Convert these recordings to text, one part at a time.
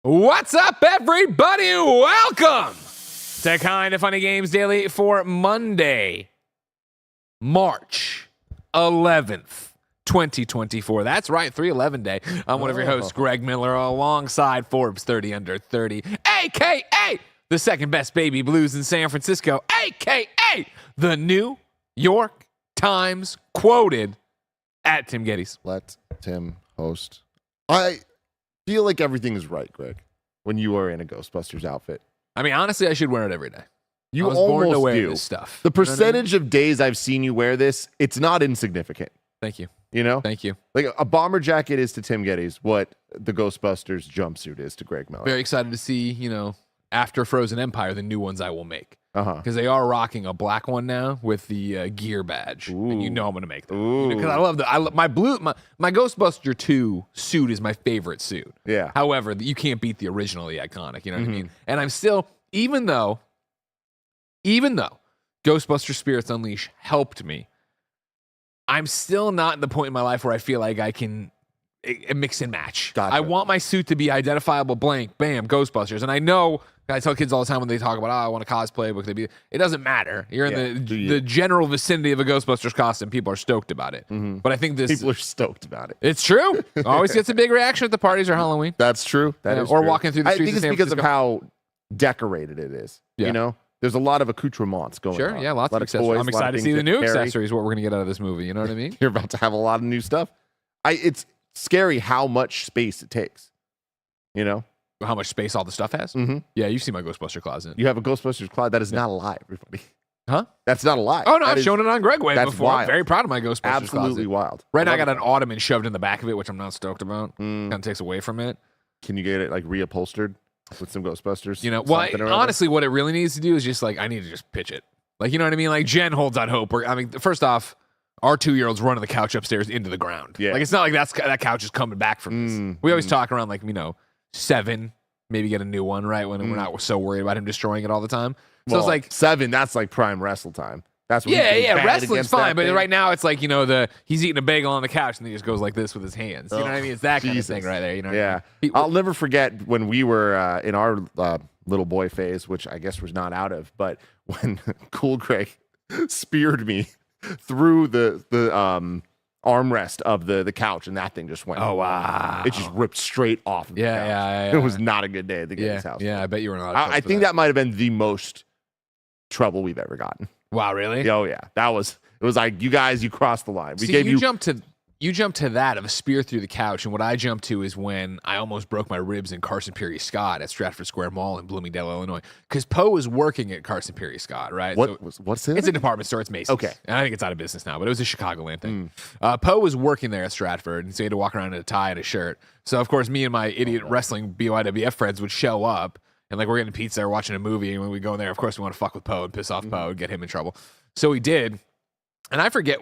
What's up, everybody? Welcome to Kind of Funny Games Daily for Monday, March 11th, 2024. That's right, 3/11 day. I'm one of your hosts, Greg Miller, alongside Forbes 30 Under 30, a.k.a. the second best baby blues in San Francisco, a.k.a. the New York Times quoted at Tim Geddes. Let Tim host. I feel like everything is right, Greg, when you are in a Ghostbusters outfit. I mean, honestly, I should wear it every day. You I was almost born to wear do. This stuff. The percentage of days I've seen you wear this, it's not insignificant. Thank you. You know? Thank you. Like a bomber jacket is to Tim Geddes what the Ghostbusters jumpsuit is to Greg Miller. Very excited to see, after Frozen Empire, the new ones I will make. Because they are rocking a black one now with the gear badge. Ooh. And I'm going to make them. Because I love my Ghostbuster 2 suit is my favorite suit. Yeah. However, you can't beat the originally iconic. You know what I mean? And I'm still, even though Ghostbuster Spirits Unleashed helped me, I'm still not at the point in my life where I feel like I can mix and match. Gotcha. I want my suit to be identifiable, blank, bam, Ghostbusters. And I know, I tell kids all the time when they talk about, I want to cosplay, but it doesn't matter. You're in the general vicinity of a Ghostbusters costume. People are stoked about it. But I think people are stoked about it. It's true. Always gets a big reaction at the parties or Halloween. That's true. That is or true. walking through the streets I think it's because of how decorated it is. Yeah. You know? There's a lot of accoutrements going on. Sure, yeah, lots of accessories. Toys, I'm excited to see the new accessories, what we're going to get out of this movie. You know what I mean? You're about to have a lot of new stuff. It's scary how much space it takes. You know? How much space all the stuff has? Yeah, you see my Ghostbuster closet. You have a Ghostbusters closet. That is not a lie, everybody. Huh? That's not a lie. Oh, no, I've shown it on Gregway before. Wild. I'm very proud of my Ghostbusters Absolutely closet. Wild. Right now, I got an ottoman shoved in the back of it, which I'm not stoked about. Kind of takes away from it. Can you get it, like, reupholstered with some Ghostbusters? Honestly, what it really needs to do is just, I need to just pitch it. You know what I mean? Jen holds out hope. First off, our 2-year-old's running the couch upstairs into the ground. Yeah. It's not like that couch is coming back from this. We always talk around, 7, maybe get a new one, right? When we're not so worried about him destroying it all the time. So it's 7, that's like prime wrestle time. That's when wrestling's fine, but right now it's he's eating a bagel on the couch and he just goes like this with his hands. You know what I mean? It's that kind of thing right there. You know what I mean? I'll never forget when we were in our little boy phase, which I guess was not out of, but when Cool Greg speared me through the armrest of the couch, and that thing just went. Oh, wow. It just ripped straight off of the couch. Yeah. It was not a good day at the Games house. Yeah, I bet you were not. I think that might have been the most trouble we've ever gotten. Wow, really? Oh, yeah. It was like, you guys, you crossed the line. You jumped to that of a spear through the couch, and what I jumped to is when I almost broke my ribs in Carson Pirie Scott at Stratford Square Mall in Bloomingdale, Illinois, because Poe was working at Carson Pirie Scott, right? What's it? It's a department store. It's Macy's. Okay. And I think it's out of business now, but it was a Chicagoland thing. Poe was working there at Stratford, and so he had to walk around in a tie and a shirt. So, of course, me and my idiot wrestling BYWF friends would show up, and we're getting pizza or watching a movie, and when we go in there, of course, we want to fuck with Poe and piss off Poe and get him in trouble. So we did, and I forget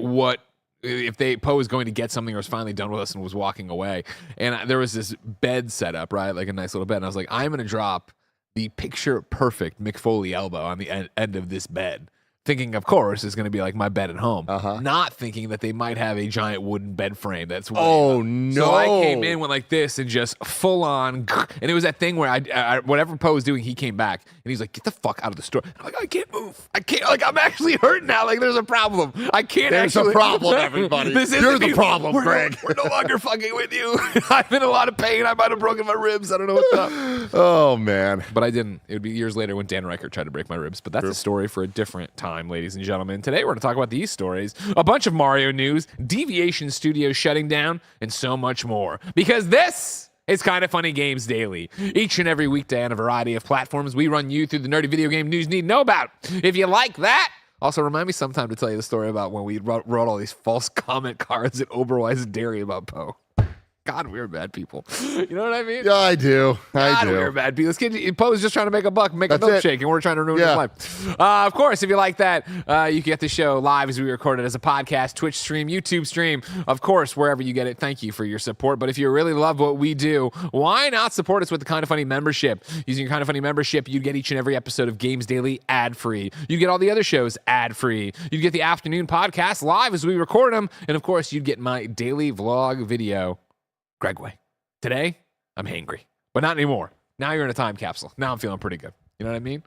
if Poe was going to get something or was finally done with us and was walking away. And there was this bed set up, right? Like a nice little bed. And I was like, I'm going to drop the picture perfect Mick Foley elbow on the end of this bed. Thinking, of course, is going to be like my bed at home. Not thinking that they might have a giant wooden bed frame. That's no. So I came in, went like this, and just full on. And it was that thing where I whatever Poe was doing, he came back and he's like, "Get the fuck out of the store." And I'm like, I can't move. I can't. I'm actually hurt now. There's a problem. I can't. There's a problem, everybody. You're the problem, Greg. We're no longer fucking with you. I'm in a lot of pain. I might have broken my ribs. I don't know what's up. Oh man. But I didn't. It would be years later when Dan Reichert tried to break my ribs. But that's a story for a different time. Ladies and gentlemen, today we're going to talk about these stories, a bunch of Mario news, Deviation Studios shutting down, and so much more. Because this is Kind of Funny Games Daily. Each and every weekday on a variety of platforms, we run you through the nerdy video game news you need to know about. If you like that, also remind me sometime to tell you the story about when we wrote all these false comment cards at Oberweis Dairy about Poe. God, we're bad people. You know what I mean? Yeah, I do. God, we're bad people. This kid, Poe's just trying to make a buck, make a milkshake, and we're trying to ruin his life. Of course, if you like that, you can get the show live as we record it as a podcast, Twitch stream, YouTube stream. Of course, wherever you get it, thank you for your support. But if you really love what we do, why not support us with the Kind of Funny membership? Using your Kind of Funny membership, you'd get each and every episode of Games Daily ad-free. You'd get all the other shows ad-free. You'd get the afternoon podcast live as we record them. And, of course, you'd get my daily vlog video. Gregway. Today, I'm hangry, but not anymore. Now you're in a time capsule. Now I'm feeling pretty good. You know what I mean?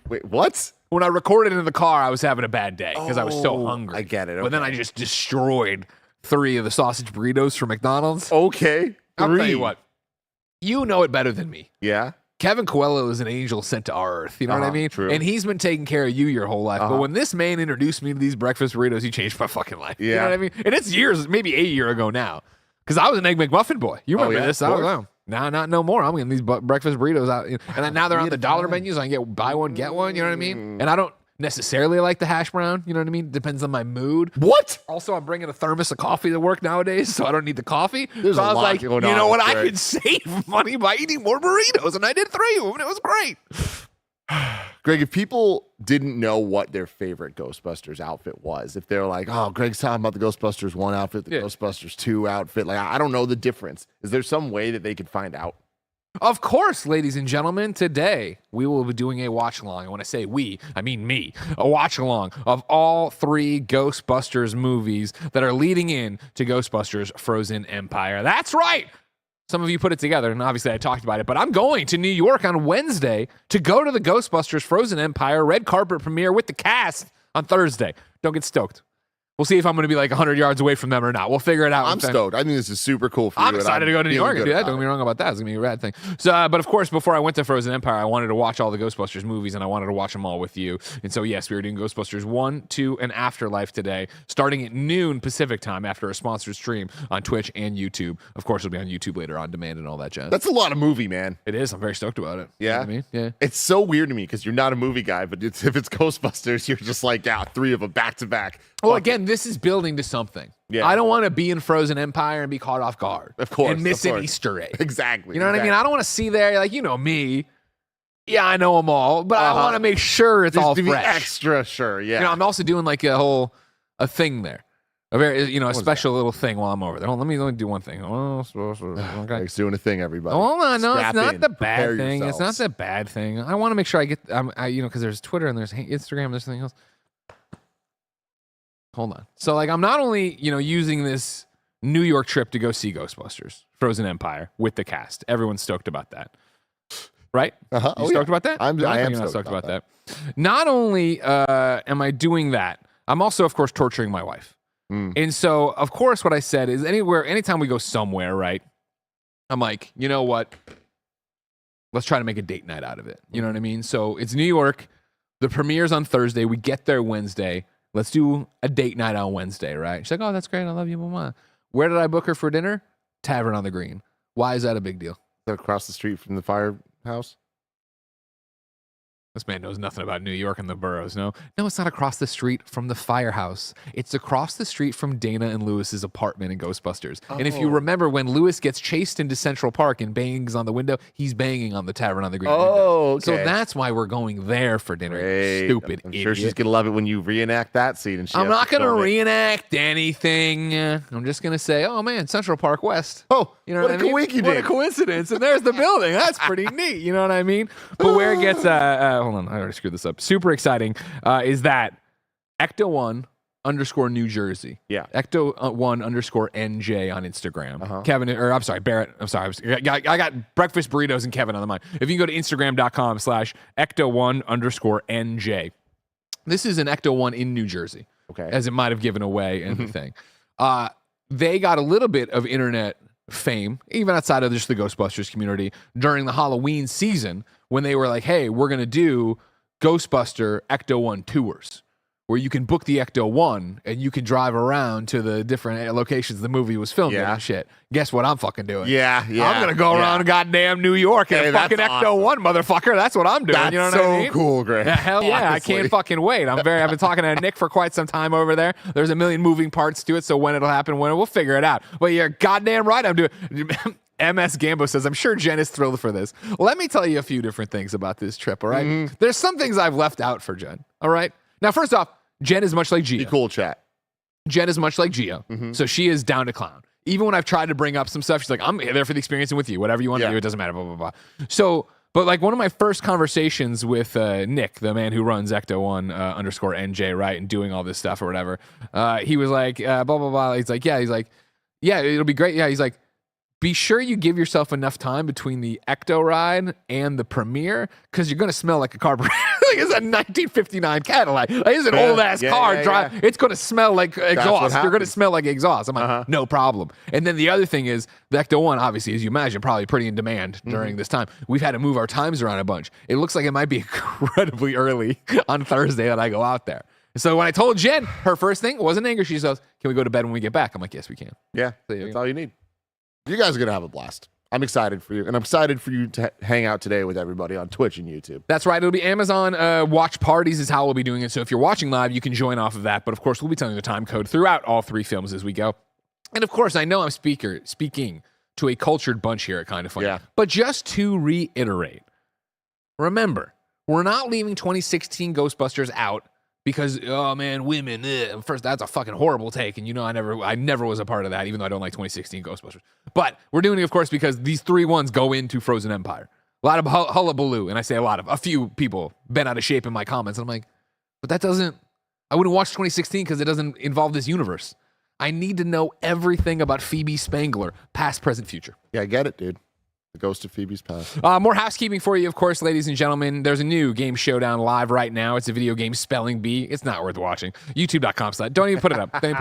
Wait, what? When I recorded in the car, I was having a bad day because I was so hungry. I get it. But then I just destroyed 3 of the sausage burritos from McDonald's. Okay. I'll tell you what. You know it better than me. Yeah. Kevin Coelho is an angel sent to our earth. You know what I mean? True. And he's been taking care of you your whole life. But when this man introduced me to these breakfast burritos, he changed my fucking life. Yeah. You know what I mean? And it's years, maybe a year ago now. Because I was an Egg McMuffin boy. You remember this? I don't know. Nah, not no more. I'm getting these breakfast burritos out. And then now they're on the dollar menus. I can get buy one, get one. You know what I mean? And I don't necessarily like the hash brown. You know what I mean? Depends on my mood. What? Also, I'm bringing a thermos of coffee to work nowadays, so I don't need the coffee. There's so I a was lot like, going you on, know what? I Greg. could save money by eating more burritos, and I did 3 of them, and it was great. Greg, if people didn't know what their favorite Ghostbusters outfit was, if they're like, oh, Greg's talking about the Ghostbusters 1 outfit, the Ghostbusters 2 outfit, like, I don't know the difference. Is there some way that they could find out? Of course, ladies and gentlemen, today we will be doing a watch along. And when I say we, I mean me. A watch along of all 3 Ghostbusters movies that are leading in to Ghostbusters Frozen Empire. That's right. Some of you put it together, and obviously I talked about it, but I'm going to New York on Wednesday to go to the Ghostbusters Frozen Empire red carpet premiere with the cast on Thursday. Don't get stoked. We'll see if I'm going to be like 100 yards away from them or not. We'll figure it out. I'm stoked. I think this is super cool for you. I'm excited to go to New York and do that. Don't get me wrong about that. It's going to be a rad thing. So, but of course, before I went to Frozen Empire, I wanted to watch all the Ghostbusters movies, and I wanted to watch them all with you. And so, yes, we were doing Ghostbusters 1, 2, and Afterlife today, starting at noon Pacific time after a sponsored stream on Twitch and YouTube. Of course, it'll be on YouTube later on demand and all that jazz. That's a lot of movie, man. It is. I'm very stoked about it. Yeah. You know what I mean? Yeah. It's so weird to me because you're not a movie guy, but if it's Ghostbusters, you're just like, yeah, 3 of them back to back. Well, again, this is building to something. Yeah. I don't want to be in Frozen Empire and be caught off guard. Of course. And miss an Easter egg. Exactly. You know what I mean? I don't want to see there, like, you know me. Yeah, I know them all, but I want to make sure it's all to be fresh. extra sure, yeah. You know, I'm also doing like a thing there. A very, a special little thing while I'm over there. Let me do one thing. Okay. Greg's doing a thing, everybody. Hold on, no, Strap it's not in. the bad Prepare thing. yourselves. It's not the bad thing. I want to make sure I get, because there's Twitter and there's Instagram and there's something else. Hold on. So, like, I'm not only, using this New York trip to go see Ghostbusters, Frozen Empire with the cast. Everyone's stoked about that. Right? Uh-huh. You stoked about that? I am you're not stoked about that. Not only am I doing that, I'm also, of course, torturing my wife. And so, of course, what I said is anytime we go somewhere, right? I'm like, you know what? Let's try to make a date night out of it. You know what I mean? So it's New York. The premiere's on Thursday. We get there Wednesday. Let's do a date night on Wednesday, right? She's like, oh, that's great. I love you, mama. Where did I book her for dinner? Tavern on the Green. Why is that a big deal? They're across the street from the firehouse. This man knows nothing about New York and the boroughs, no? No, it's not across the street from the firehouse. It's across the street from Dana and Lewis's apartment in Ghostbusters. And if you remember, when Lewis gets chased into Central Park and bangs on the window, he's banging on the Tavern on the Green window. Okay. So that's why we're going there for dinner, you stupid I'm idiot. sure she's going to love it when you reenact that scene. And I'm not going to reenact anything. I'm just going to say, oh, man, Central Park West. Oh, You know what what a I mean? What a coincidence. And there's the building. That's pretty neat. You know what I mean? But where it gets, hold on, I already screwed this up. Super exciting is that Ecto1 _ New Jersey. Yeah. Ecto1 _ NJ on Instagram. Kevin, or I'm sorry, Barrett. I'm sorry. I got breakfast burritos and Kevin on the mind. If you can go to Instagram.com/Ecto1 _ NJ. This is an Ecto1 in New Jersey. Okay. As it might have given away and everything. They got a little bit of internet fame, even outside of just the Ghostbusters community, during the Halloween season when they were like, hey, we're going to do Ghostbuster Ecto1 tours, where you can book the Ecto1 and you can drive around to the different locations the movie was filmed in and shit. Guess what I'm fucking doing? Yeah. I'm going to go around goddamn New York in a fucking Ecto1, motherfucker. That's what I'm doing. That's you know what so I mean? cool, Greg. Yeah, hell yeah. Honestly. I can't fucking wait. I've been talking to Nick for quite some time over there. There's a million moving parts to it, so when it'll happen, we'll figure it out. But you're goddamn right I'm doing MS Gambo says, I'm sure Jen is thrilled for this. Let me tell you a few different things about this trip, all right? There's some things I've left out for Jen, all right? Now, first off, Jen is much like Gia. Be cool, chat. Jen is much like Gia, so she is down to clown. Even when I've tried to bring up some stuff, she's like, I'm there for the experience and with you. Whatever you want to do, it doesn't matter, blah, blah, blah. So, but like one of my first conversations with Nick, the man who runs Ecto1 _ NJ, right, and doing all this stuff or whatever, he was like, blah, blah, blah. He's like, yeah, it'll be great. Yeah, he's like, be sure you give yourself enough time between the Ecto ride and the premiere, because you're going to smell like a carburetor. Like, it's a 1959 Cadillac. Like, it's an old-ass car. It's going to smell like exhaust. You're going to smell like exhaust. I'm like, no problem. And then the other thing is, the Ecto 1, obviously, as you imagine, probably pretty in demand during this time. We've had to move our times around a bunch. It looks like it might be incredibly early on Thursday that I go out there. So when I told Jen, her first thing wasn't anger. She says, can we go to bed when we get back? I'm like, yes, we can. Yeah, that's all you need. You guys are going to have a blast. I'm excited for you. And I'm excited for you to hang out today with everybody on Twitch and YouTube. That's right. It'll be Amazon Watch Parties is how we'll be doing it. So if you're watching live, you can join off of that. But of course, we'll be telling you the time code throughout all 3 films as we go. And of course, I know I'm speaking to a cultured bunch here at Kind of Funny. Yeah. But just to reiterate, remember, we're not leaving 2016 Ghostbusters out because, oh man, women, first, that's a fucking horrible take. And I never was a part of that, even though I don't like 2016 Ghostbusters. But we're doing it, of course, because these 3 ones go into Frozen Empire. A lot of hullabaloo, and I say a few people bent out of shape in my comments. And I'm like, but I wouldn't watch 2016 because it doesn't involve this universe. I need to know everything about Phoebe Spangler, past, present, future. Yeah, I get it, dude. The ghost of Phoebe's past. More housekeeping for you, of course, ladies and gentlemen. There's a new Game Showdown live right now. It's a video game spelling bee. It's not worth watching. YouTube.com/. Don't even put it up. Don't even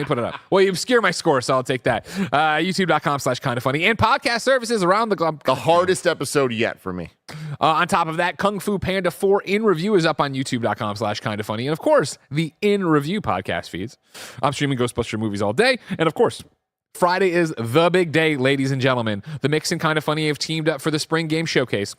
put it up. Well, you obscure my score, so I'll take that. YouTube.com/kindoffunny. And podcast services around the globe. The hardest episode yet for me. On top of that, Kung Fu Panda 4 in review is up on YouTube.com/kindoffunny. And of course, the in review podcast feeds. I'm streaming Ghostbuster movies all day. And of course, Friday is the big day, ladies and gentlemen. The Mix and Kind of Funny have teamed up for the Spring Game Showcase.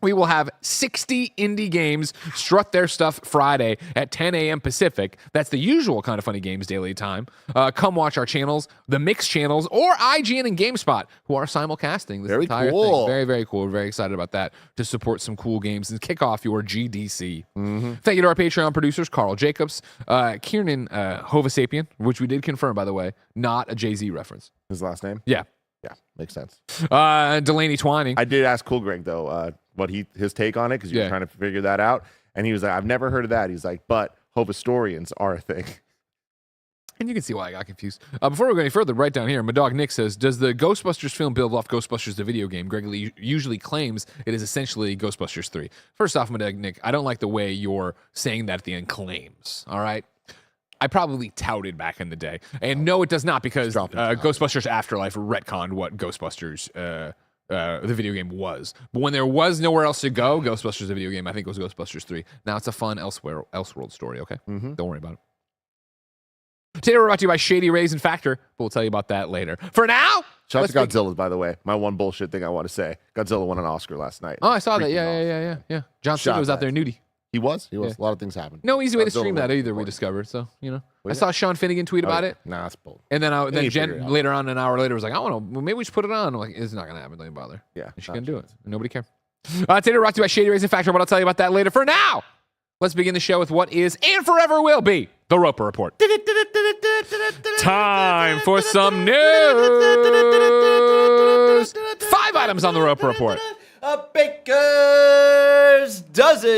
We will have 60 indie games strut their stuff Friday at 10 a.m. Pacific. That's the usual Kind of Funny Games daily time. Come watch our channels, the Mix channels, or IGN and GameSpot, who are simulcasting this entire thing. Very, very cool. We're very excited about that to support some cool games and kick off your GDC. Thank you to our Patreon producers, Carl Jacobs, Kiernan Hovasapien, which we did confirm, by the way, not a Jay-Z reference. His last name? Yeah. Yeah, makes sense. Delaney Twining. I did ask Cool Greg, though, what his take on it, because you were trying to figure that out. And he was like, I've never heard of that. He's like, but Hovastorians are a thing. And you can see why I got confused. Before we go any further, right down here, my dog Nick says, does the Ghostbusters film build off Ghostbusters the video game? Greg Lee usually claims it is essentially Ghostbusters 3. First off, my dog Nick, I don't like the way you're saying that at the end, claims. All right? I probably touted back in the day. And no, it does not, because Ghostbusters Afterlife retconned what Ghostbusters the video game was. But when there was nowhere else to go, Ghostbusters the video game, I think it was Ghostbusters 3. Now it's a fun Elseworld story, okay? Don't worry about it. Today we're brought to you by Shady Raisin Factor, but we'll tell you about that later. For now, shout out to Godzilla, by the way. My one bullshit thing I want to say. Godzilla won an Oscar last night. Oh, I saw that. Yeah. John Cena was out there nudie. He was? A lot of things happened. No easy way to stream that either, we discovered. So, I saw Sean Finnegan tweet about it. Nah, that's bold. And then Jen later on, an hour later, was like, maybe we should put it on. I'm like, it's not going to happen. Don't even bother. Yeah. She's going to do it. Nobody cares. Today we're brought to you by Shady Raisin Factor, but I'll tell you about that later. For now, let's begin the show with what is and forever will be the Roper Report. Time for some news. 5 items on the Roper Report. A baker's dozen.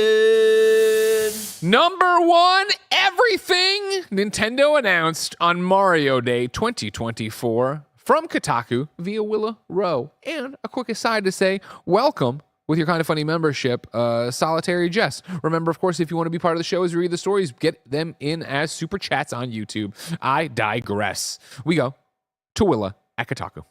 Number 1, everything Nintendo announced on Mario Day 2024 from Kotaku via Willa Rowe. And a quick aside to say, welcome with your Kind of Funny membership, Solitary Jess. Remember, of course, if you want to be part of the show as we read the stories, get them in as super chats on YouTube. I digress. We go to Willa at Kotaku.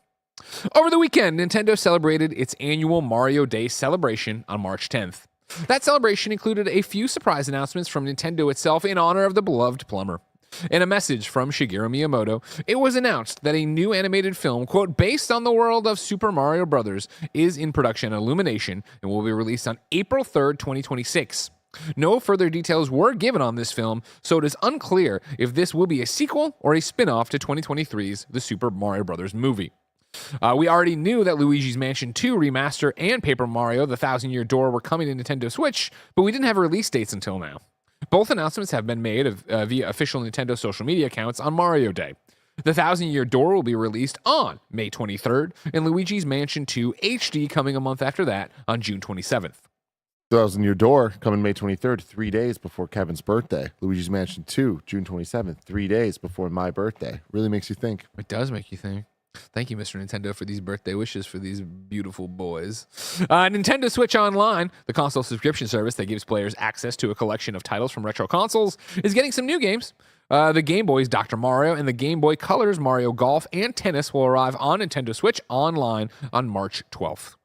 Over the weekend, Nintendo celebrated its annual Mario Day celebration on March 10th. That celebration included a few surprise announcements from Nintendo itself in honor of the beloved plumber. In a message from Shigeru Miyamoto, it was announced that a new animated film, quote, based on the world of Super Mario Bros., is in production at Illumination and will be released on April 3rd, 2026. No further details were given on this film, so it is unclear if this will be a sequel or a spin-off to 2023's The Super Mario Bros. Movie. We already knew that Luigi's Mansion 2 Remaster and Paper Mario The Thousand Year Door were coming to Nintendo Switch, but we didn't have release dates until now. Both announcements have been made via official Nintendo social media accounts on Mario Day. The Thousand Year Door will be released on May 23rd, and Luigi's Mansion 2 HD coming a month after that on June 27th. Thousand Year Door coming May 23rd, 3 days before Kevin's birthday. Luigi's Mansion 2, June 27th, 3 days before my birthday. Really makes you think. It does make you think. Thank you, Mr. Nintendo, for these birthday wishes for these beautiful boys. Nintendo Switch Online, the console subscription service that gives players access to a collection of titles from retro consoles, is getting some new games. The Game Boy's Dr. Mario and the Game Boy Color's Mario Golf and Tennis will arrive on Nintendo Switch Online on March 12th.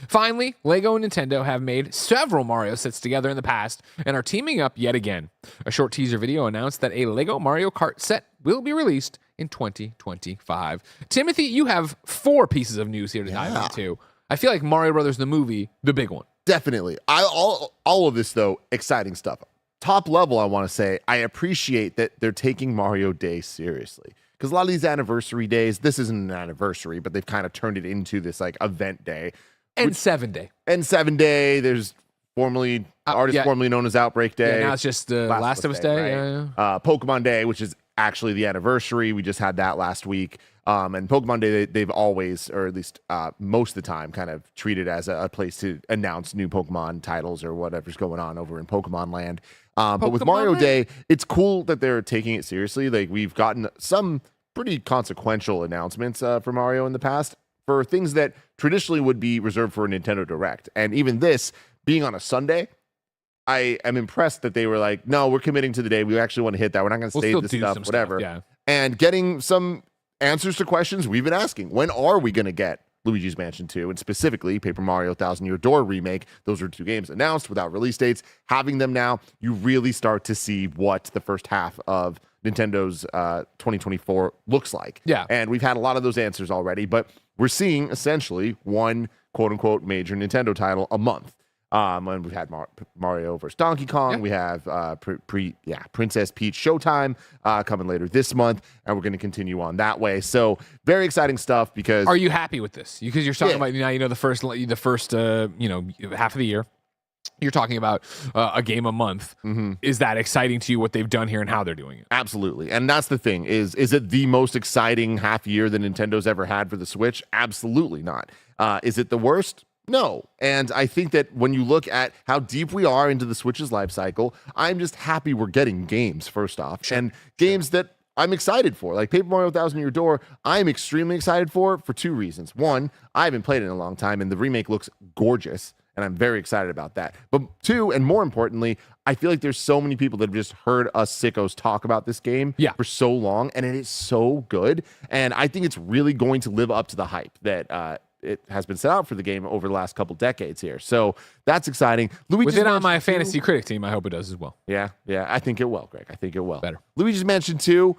Finally, LEGO and Nintendo have made several Mario sets together in the past and are teaming up yet again. A short teaser video announced that a LEGO Mario Kart set will be released in 2025. Timothy, you have 4 pieces of news here to dive into. I feel like Mario Brothers the movie, the big one. Definitely. All of this, though, exciting stuff. Top level, I want to say, I appreciate that they're taking Mario Day seriously. Because a lot of these anniversary days, this isn't an anniversary, but they've kind of turned it into this like event day. And 7 Day. And 7 Day, there's formerly known as Outbreak Day. Yeah, now it's just Last of Us Day. Right? Yeah. Pokemon Day, which is actually the anniversary. We just had that last week. And Pokemon Day, they've always, or at least most of the time, kind of treated as a place to announce new Pokemon titles or whatever's going on over in Pokemon Land. But with Mario Day, it's cool that they're taking it seriously. Like, we've gotten some pretty consequential announcements for Mario in the past for things that traditionally would be reserved for a Nintendo Direct. And even this being on a Sunday, I am impressed that they were like, no, we're committing to the day. We actually want to hit that. We're not going to save this stuff, whatever. Yeah. And getting some answers to questions we've been asking. When are we going to get Luigi's Mansion 2, and specifically Paper Mario Thousand Year Door Remake? Those are 2 games announced without release dates. Having them now, you really start to see what the first half of Nintendo's 2024 looks like. Yeah. And we've had a lot of those answers already, but we're seeing essentially one quote-unquote major Nintendo title a month. And we've had Mario vs. Donkey Kong. Yeah. We have Princess Peach Showtime coming later this month, and we're going to continue on that way. So very exciting stuff. Because are you happy with this? Because you're talking about now, the first half of the year. You're talking about a game a month. Mm-hmm. Is that exciting to you, what they've done here and how they're doing it? Absolutely. And that's the thing. Is it the most exciting half year that Nintendo's ever had for the Switch? Absolutely not. Is it the worst? No. And I think that when you look at how deep we are into the Switch's life cycle, I'm just happy we're getting games, first off. Sure. And games that I'm excited for. Like Paper Mario Thousand Year Door, I'm extremely excited for 2 reasons. One, I haven't played it in a long time, and the remake looks gorgeous. And I'm very excited about that. But 2, and more importantly, I feel like there's so many people that have just heard us sickos talk about this game for so long, and it is so good. And I think it's really going to live up to the hype that it has been set out for the game over the last couple decades here. So that's exciting. With it on my fantasy critic team, I hope it does as well. Yeah, I think it will, Greg. I think it will. Better. Luigi's Mansion 2,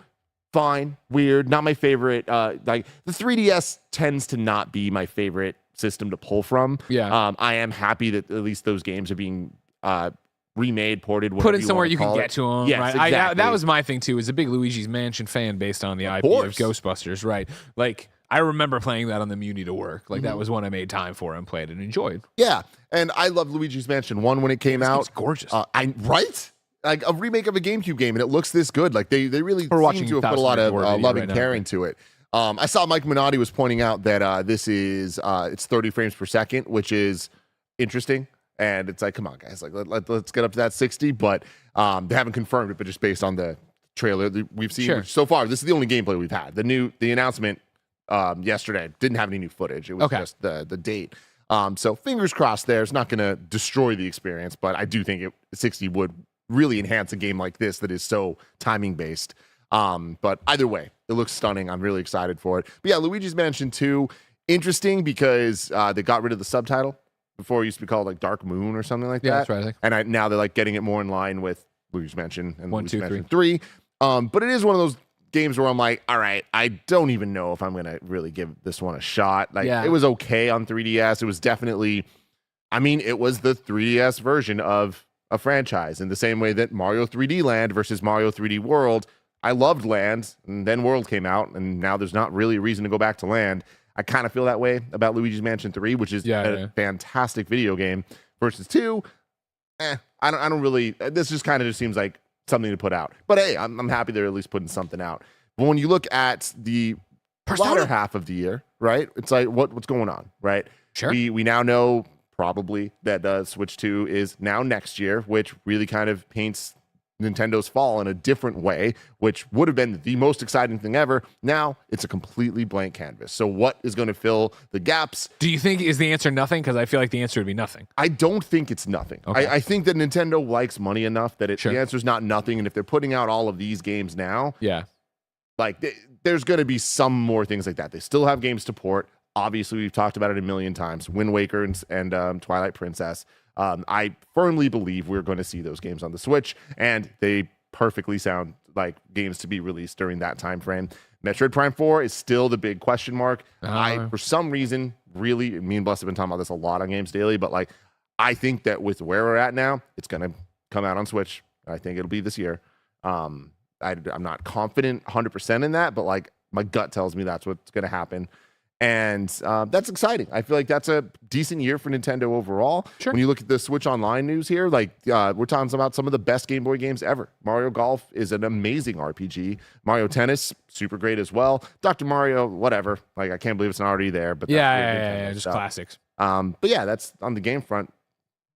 fine, weird, not my favorite. Like the 3DS tends to not be my favorite system to pull from. Yeah. I am happy that at least those games are being remade, ported, put in somewhere you can get to them. Yes, right? exactly. That was my thing too. Is a big Luigi's Mansion fan based on the IP of Ghostbusters, right? Like I remember playing that on the Muni to work. Like that was one I made time for and played and enjoyed. Yeah, and I loved Luigi's Mansion 1 when it came out. It's gorgeous. Right? Like a remake of a GameCube game, and it looks this good. Like they really seem to have put a lot of love and care into it. I saw Mike Minotti was pointing out that this is it's 30 frames per second, which is interesting. And it's like, come on, guys, like let's get up to that 60. But they haven't confirmed it, but just based on the trailer that we've seen so far, this is the only gameplay we've had. The announcement yesterday didn't have any new footage. It was just the date. So fingers crossed there. It's not going to destroy the experience, but I do think 60 would really enhance a game like this that is so timing based. But either way, it looks stunning. I'm really excited for it. But yeah, Luigi's Mansion 2, interesting because they got rid of the subtitle. Before it used to be called like Dark Moon or something like that. That's right. And now they're like getting it more in line with Luigi's Mansion and 1, 2, Luigi's Mansion 3. But it is one of those games where I'm like, all right, I don't even know if I'm going to really give this one a shot. Like it was okay on 3DS. It was definitely, it was the 3DS version of a franchise in the same way that Mario 3D Land versus Mario 3D World. I loved Land, and then World came out, and now there's not really a reason to go back to Land. I kind of feel that way about Luigi's Mansion 3, which is a fantastic video game, versus 2. I don't really. This just kind of just seems like something to put out. But hey, I'm happy they're at least putting something out. But when you look at the latter half of the year, right? It's like what's going on, right? Sure. We now know probably that Switch 2 is now next year, which really kind of paints Nintendo's fall in a different way, which would have been the most exciting thing ever. Now it's a completely blank canvas. So what is going to fill the gaps? Do you think is the answer nothing? Because I feel like the answer would be nothing. I don't think it's nothing. Okay. I think that Nintendo likes money enough that Sure. the answer is not nothing. And if they're putting out all of these games now, Yeah. like there's going to be some more things like that. They still have games to port. Obviously, we've talked about it a million times. Wind Waker and Twilight Princess. I firmly believe we're going to see those games on the Switch, and they perfectly sound like games to be released during that time frame. Metroid Prime 4 is still the big question mark. I, for some reason, really, me and Bless have been talking about this a lot on Games Daily, but like, I think that with where we're at now, it's going to come out on Switch. I think it'll be this year. I'm not confident 100% in that, but like my gut tells me that's what's going to happen. And that's exciting. I feel like that's a decent year for Nintendo overall. Sure. When you look at the Switch Online news here, like we're talking about some of the best Game Boy games ever. Mario Golf is an amazing RPG. Mario Tennis, super great as well. Dr. Mario, whatever. Like I can't believe it's not already there. But that's Yeah, just stuff. classics. But yeah, that's on the game front.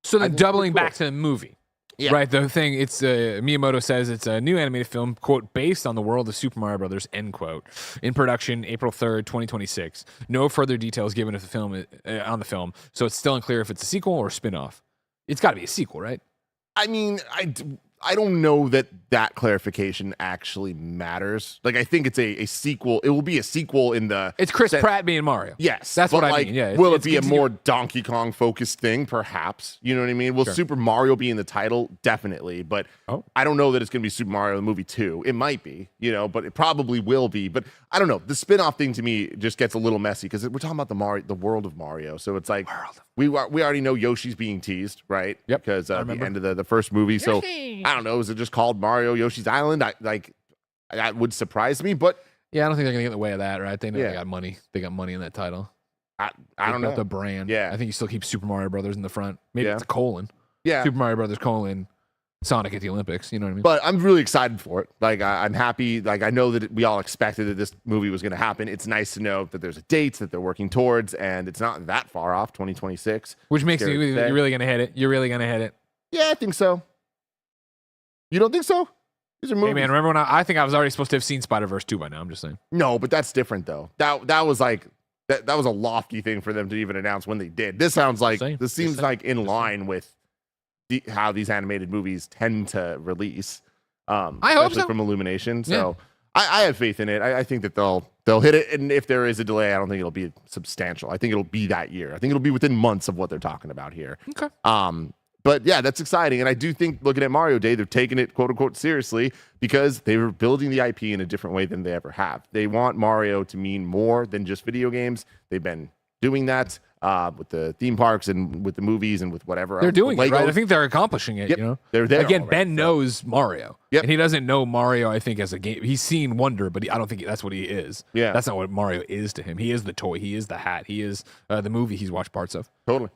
So then think doubling pretty cool. back to the movie. Yeah. Right, the thing, it's Miyamoto says it's a new animated film, quote, based on the world of Super Mario Brothers, end quote, in production April 3rd, 2026. No further details given of the film on the film, so it's still unclear if it's a sequel or a spin-off. It's got to be a sequel, right? I mean, I don't know that clarification actually matters. Like, I think it's a sequel. It will be a sequel in the... It's Chris Pratt being Mario. Yes. That's but what I like, mean. Yeah, will it be a more Donkey Kong focused thing? Perhaps. You know what I mean? Will Sure. Super Mario be in the title? Definitely. But I don't know that it's going to be Super Mario the movie 2. It might be, but it probably will be. But I don't know. The spin-off thing to me just gets a little messy because we're talking about the world of Mario. So it's like we already know Yoshi's being teased, right? Yep. Because at the end of the first movie. So I don't know. Is it just called Mario Yoshi's Island? That would surprise me, but Yeah, I don't think they're going to get in the way of that, right? They know Yeah. they got money. They got money in that title. I don't know. The brand. Yeah. I think you still keep Super Mario Brothers in the front. Maybe Yeah. it's a colon. Yeah. Super Mario Brothers colon Sonic at the Olympics. You know what I mean? But I'm really excited for it. Like, I'm happy. Like, I know that we all expected that this movie was going to happen. It's nice to know that there's a date that they're working towards, and it's not that far off, 2026. Which makes Scary to say. you're really going to hit it. You're really going to hit it. Yeah, I think so. You don't think so? These are movies. Hey, man, remember when I think I was already supposed to have seen Spider-Verse 2 by now. I'm just saying. No, but that's different, though. That was like... That was a lofty thing for them to even announce when they did. This sounds like... Same. This seems Same. like in line with how these animated movies tend to release. I hope especially so. from Illumination. So I have faith in it. I think that they'll hit it. And if there is a delay, I don't think it'll be substantial. I think it'll be that year. I think it'll be within months of what they're talking about here. Okay. But yeah, that's exciting. And I do think looking at Mario Day, they're taking it quote unquote seriously because they were building the IP in a different way than they ever have. They want Mario to mean more than just video games. They've been doing that with the theme parks and with the movies and with whatever They're else. doing With it, right? Legos. I think they're accomplishing it, Yep. you know? They're there Again, already, Ben knows Mario. Yep. And he doesn't know Mario, I think, as a game. He's seen Wonder, but I don't think that's what he is. Yeah. That's not what Mario is to him. He is the toy. He is the hat. He is the movie he's watched parts of. Totally.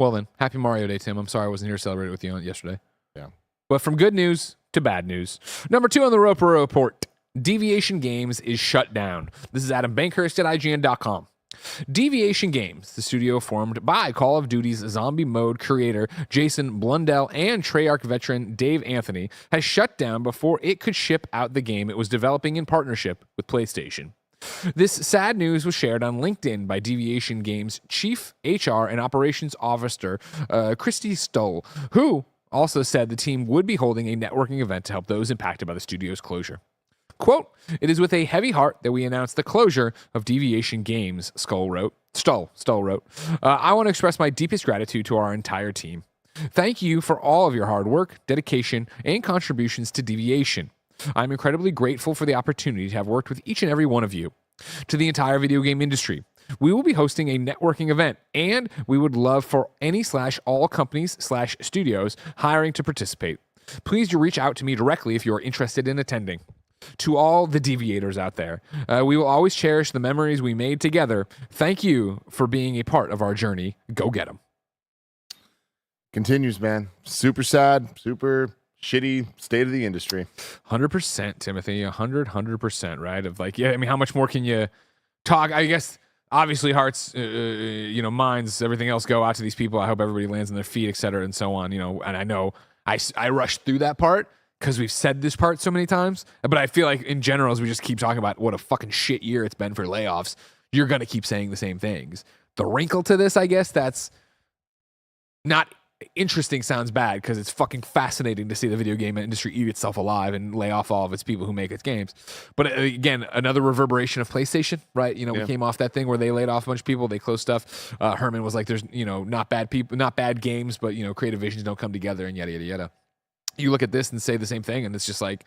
Well, then, happy Mario Day, Tim. I'm sorry I wasn't here to celebrate it with you yesterday. Yeah. But from good news to bad news. Number 2 on the Roper Report, Deviation Games is shut down. This is Adam Bankhurst at IGN.com. Deviation Games, the studio formed by Call of Duty's zombie mode creator Jason Blundell and Treyarch veteran Dave Anthony, has shut down before it could ship out the game it was developing in partnership with PlayStation. This sad news was shared on LinkedIn by Deviation Games Chief HR and Operations Officer Christy Stoll, who also said the team would be holding a networking event to help those impacted by the studio's closure. Quote, "It is with a heavy heart that we announce the closure of Deviation Games," Stoll wrote. "I want to express my deepest gratitude to our entire team. Thank you for all of your hard work, dedication, and contributions to Deviation. I'm incredibly grateful for the opportunity to have worked with each and every one of you. To the entire video game industry, we will be hosting a networking event, and we would love for any/all companies/studios hiring to participate. Please do reach out to me directly if you are interested in attending. To all the Deviators out there, we will always cherish the memories we made together. Thank you for being a part of our journey. Go get them." Continues, man. Super sad, super shitty state of the industry. 100%, Timothy. 100%, right? Of like, yeah, I mean, how much more can you talk? I guess, obviously, hearts, minds, everything else go out to these people. I hope everybody lands on their feet, et cetera, and so on, and I know I rushed through that part because we've said this part so many times. But I feel like in general, as we just keep talking about what a fucking shit year it's been for layoffs, you're going to keep saying the same things. The wrinkle to this, I guess, that's not interesting sounds bad because it's fucking fascinating to see the video game industry eat itself alive and lay off all of its people who make its games. But again, another reverberation of PlayStation, right? You know, we came off that thing where they laid off a bunch of people, they closed stuff. Herman was like, there's, you know, not bad people, not bad games, but, you know, creative visions don't come together and yada, yada, yada. You look at this and say the same thing, and it's just like,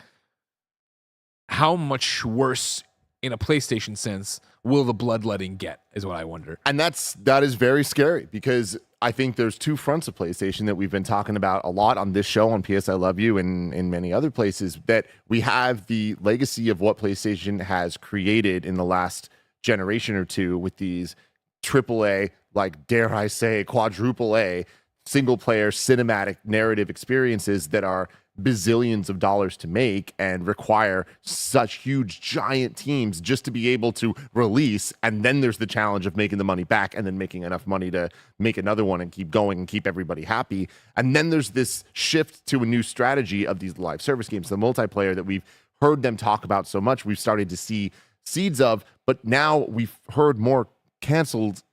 how much worse in a PlayStation sense will the bloodletting get is what I wonder. And that is very scary because I think there's two fronts of PlayStation that we've been talking about a lot on this show, on PS I Love You, and in many other places, that we have the legacy of what PlayStation has created in the last generation or two with these AAA, like, dare I say, quadruple A, single-player cinematic narrative experiences that are bazillions of dollars to make and require such huge giant teams just to be able to release. And then there's the challenge of making the money back and then making enough money to make another one and keep going and keep everybody happy. And then there's this shift to a new strategy of these live service games, the multiplayer that we've heard them talk about so much, we've started to see seeds of, but now we've heard more canceled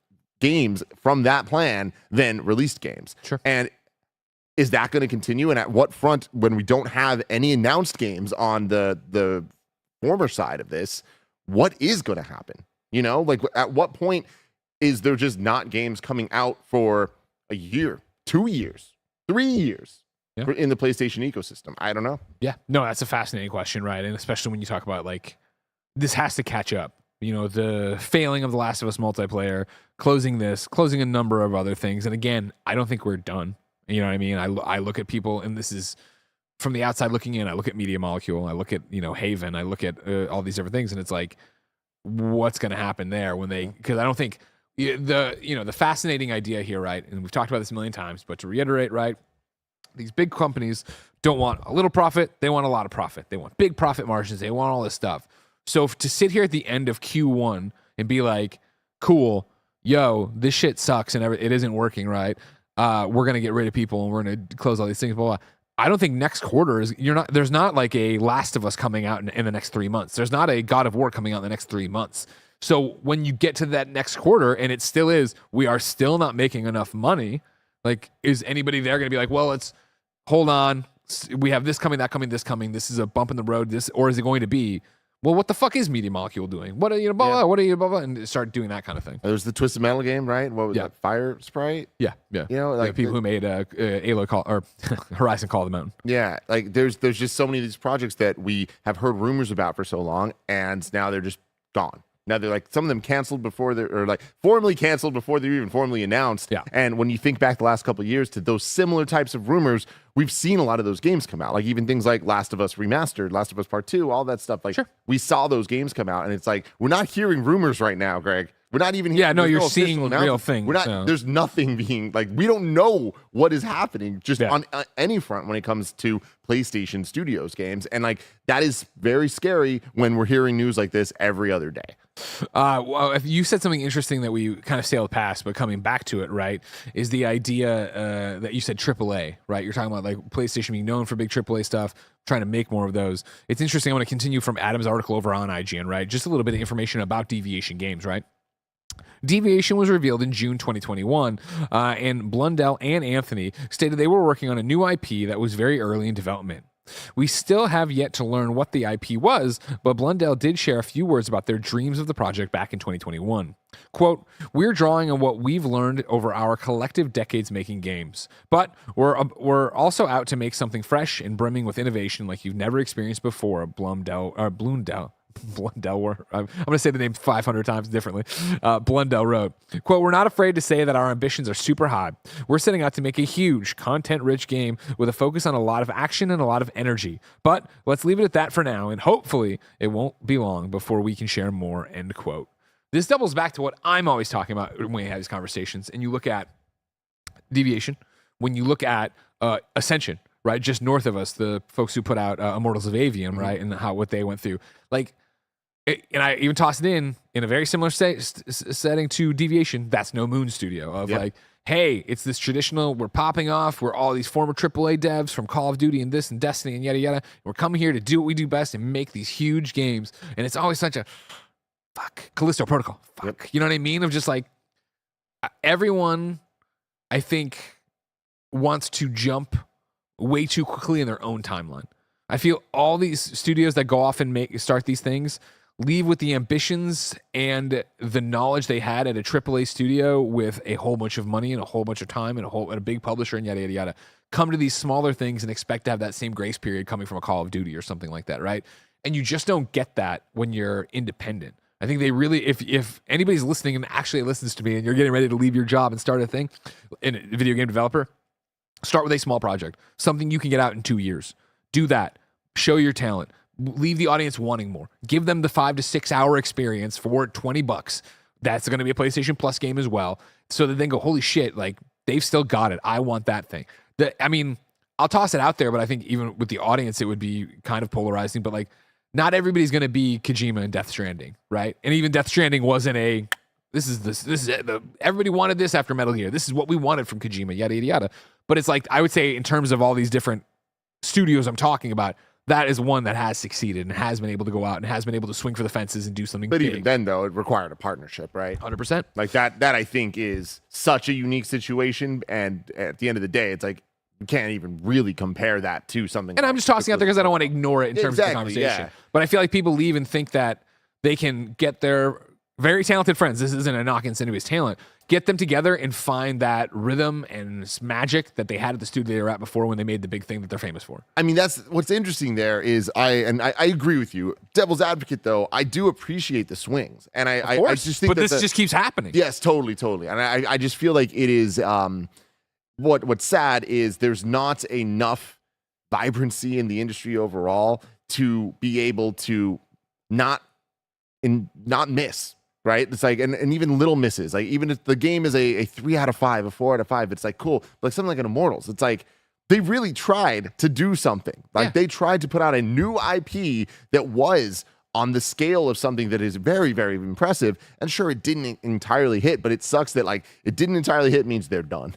games from that plan than released games. Sure. And is that going to continue? And at what front, when we don't have any announced games on the former side of this, what is going to happen? You know, like, at what point is there just not games coming out for a year, 2 years, 3 years in the PlayStation ecosystem? I don't know. Yeah, no, that's a fascinating question, right? And especially when you talk about, like, this has to catch up. You know, the failing of The Last of Us multiplayer, closing a number of other things. And again, I don't think we're done. You know what I mean? I look at people, and this is from the outside looking in. I look at Media Molecule, I look at, you know, Haven, I look at all these different things, and it's like, what's going to happen there when they? Because I don't think the fascinating idea here, right? And we've talked about this a million times, but to reiterate, right? These big companies don't want a little profit; they want a lot of profit. They want big profit margins. They want all this stuff. So to sit here at the end of Q1 and be like, "Cool, yo, this shit sucks and it isn't working right." We're going to get rid of people and we're going to close all these things, blah, blah. I don't think next quarter there's not like a Last of Us coming out in the next 3 months. There's not a God of War coming out in the next 3 months. So when you get to that next quarter and it still is, we are still not making enough money. Like, is anybody there going to be like, well, let's hold on. We have this coming, that coming, this coming. This is a bump in the road. Or is it going to be, well, what the fuck is Media Molecule doing? What are you, blah, blah, what are you, blah, blah, and start doing that kind of thing. There's the Twisted Metal game, right? What was that? Fire Sprite? Yeah. You know, like people who made Horizon Call of the Mountain. Yeah, like there's just so many of these projects that we have heard rumors about for so long, and now they're just gone. Now they're like, some of them canceled before formally canceled before they're even formally announced. Yeah. And when you think back the last couple of years to those similar types of rumors, we've seen a lot of those games come out. Like even things like Last of Us Remastered, Last of Us Part 2, all that stuff. Like, sure, we saw those games come out, and it's like, we're not hearing rumors right now, Greg. We're not even hearing. Yeah, no, you're seeing real things. We're not. There's nothing being like. We don't know what is happening just on any front when it comes to PlayStation Studios games, and like that is very scary when we're hearing news like this every other day. Well, if you said something interesting that we kind of sailed past, but coming back to it, right, is the idea that you said AAA, right? You're talking about like PlayStation being known for big AAA stuff, trying to make more of those. It's interesting. I want to continue from Adam's article over on IGN, right? Just a little bit of information about Deviation Games, right? Deviation was revealed in June 2021, and Blundell and Anthony stated they were working on a new IP that was very early in development. We still have yet to learn what the IP was, but Blundell did share a few words about their dreams of the project back in 2021. Quote, "We're drawing on what we've learned over our collective decades making games, but we're also out to make something fresh and brimming with innovation like you've never experienced before," Blundell, I'm going to say the name 500 times differently. Blundell wrote, quote, "We're not afraid to say that our ambitions are super high. We're setting out to make a huge, content-rich game with a focus on a lot of action and a lot of energy. But let's leave it at that for now, and hopefully it won't be long before we can share more," end quote. This doubles back to what I'm always talking about when we have these conversations. And you look at Deviation, when you look at Ascension, right, just north of us, the folks who put out Immortals of Avium, right, and what they went through. Like, and I even tossed it in a very similar setting to Deviation. That's No Moon Studio of like, hey, it's this traditional, we're popping off, we're all these former AAA devs from Call of Duty and this and Destiny and yada yada. We're coming here to do what we do best and make these huge games. And it's always such a fuck, Callisto Protocol. Fuck. Yep. You know what I mean? Of just like everyone, I think, wants to jump way too quickly in their own timeline. I feel all these studios that go off and start these things leave with the ambitions and the knowledge they had at a AAA studio with a whole bunch of money and a whole bunch of time and a big publisher and yada, yada, yada. Come to these smaller things and expect to have that same grace period coming from a Call of Duty or something like that, right? And you just don't get that when you're independent. I think they really, if anybody's listening and actually listens to me and you're getting ready to leave your job and start a thing, in a video game developer, start with a small project, something you can get out in 2 years. Do that. Show your talent. Leave the audience wanting more. Give them the 5 to 6 hour experience for $20. That's going to be a PlayStation Plus game as well. So that they go, holy shit, like they've still got it. I want that thing. I'll toss it out there, but I think even with the audience, it would be kind of polarizing. But like, not everybody's going to be Kojima and Death Stranding, right? And even Death Stranding wasn't this is it. Everybody wanted this after Metal Gear. This is what we wanted from Kojima, yada, yada, yada. But it's like, I would say in terms of all these different studios I'm talking about, that is one that has succeeded and has been able to go out and has been able to swing for the fences and do something big. But even then, though, it required a partnership, right? 100%. Like that I think is such a unique situation. And at the end of the day, it's like, you can't even really compare that to something. And I'm just tossing out there because I don't want to ignore it in terms of the conversation. Yeah. But I feel like people leave and think that they can get their very talented friends. This isn't a knock against anybody's talent. Get them together and find that rhythm and magic that they had at the studio they were at before when they made the big thing that they're famous for. I mean, that's what's interesting there is I agree with you. Devil's advocate, though, I do appreciate the swings. And I just think this just keeps happening. Yes, totally. And I just feel like it is what's sad is there's not enough vibrancy in the industry overall to be able to not miss. Right? It's like, and even little misses, like even if the game is a 3 out of 5, a 4 out of 5, it's like cool. But like something like an Immortals, it's like they really tried to do something. Like they tried to put out a new IP that was on the scale of something that is very, very impressive. And sure, it didn't entirely hit, but it sucks that like it didn't entirely hit means they're done.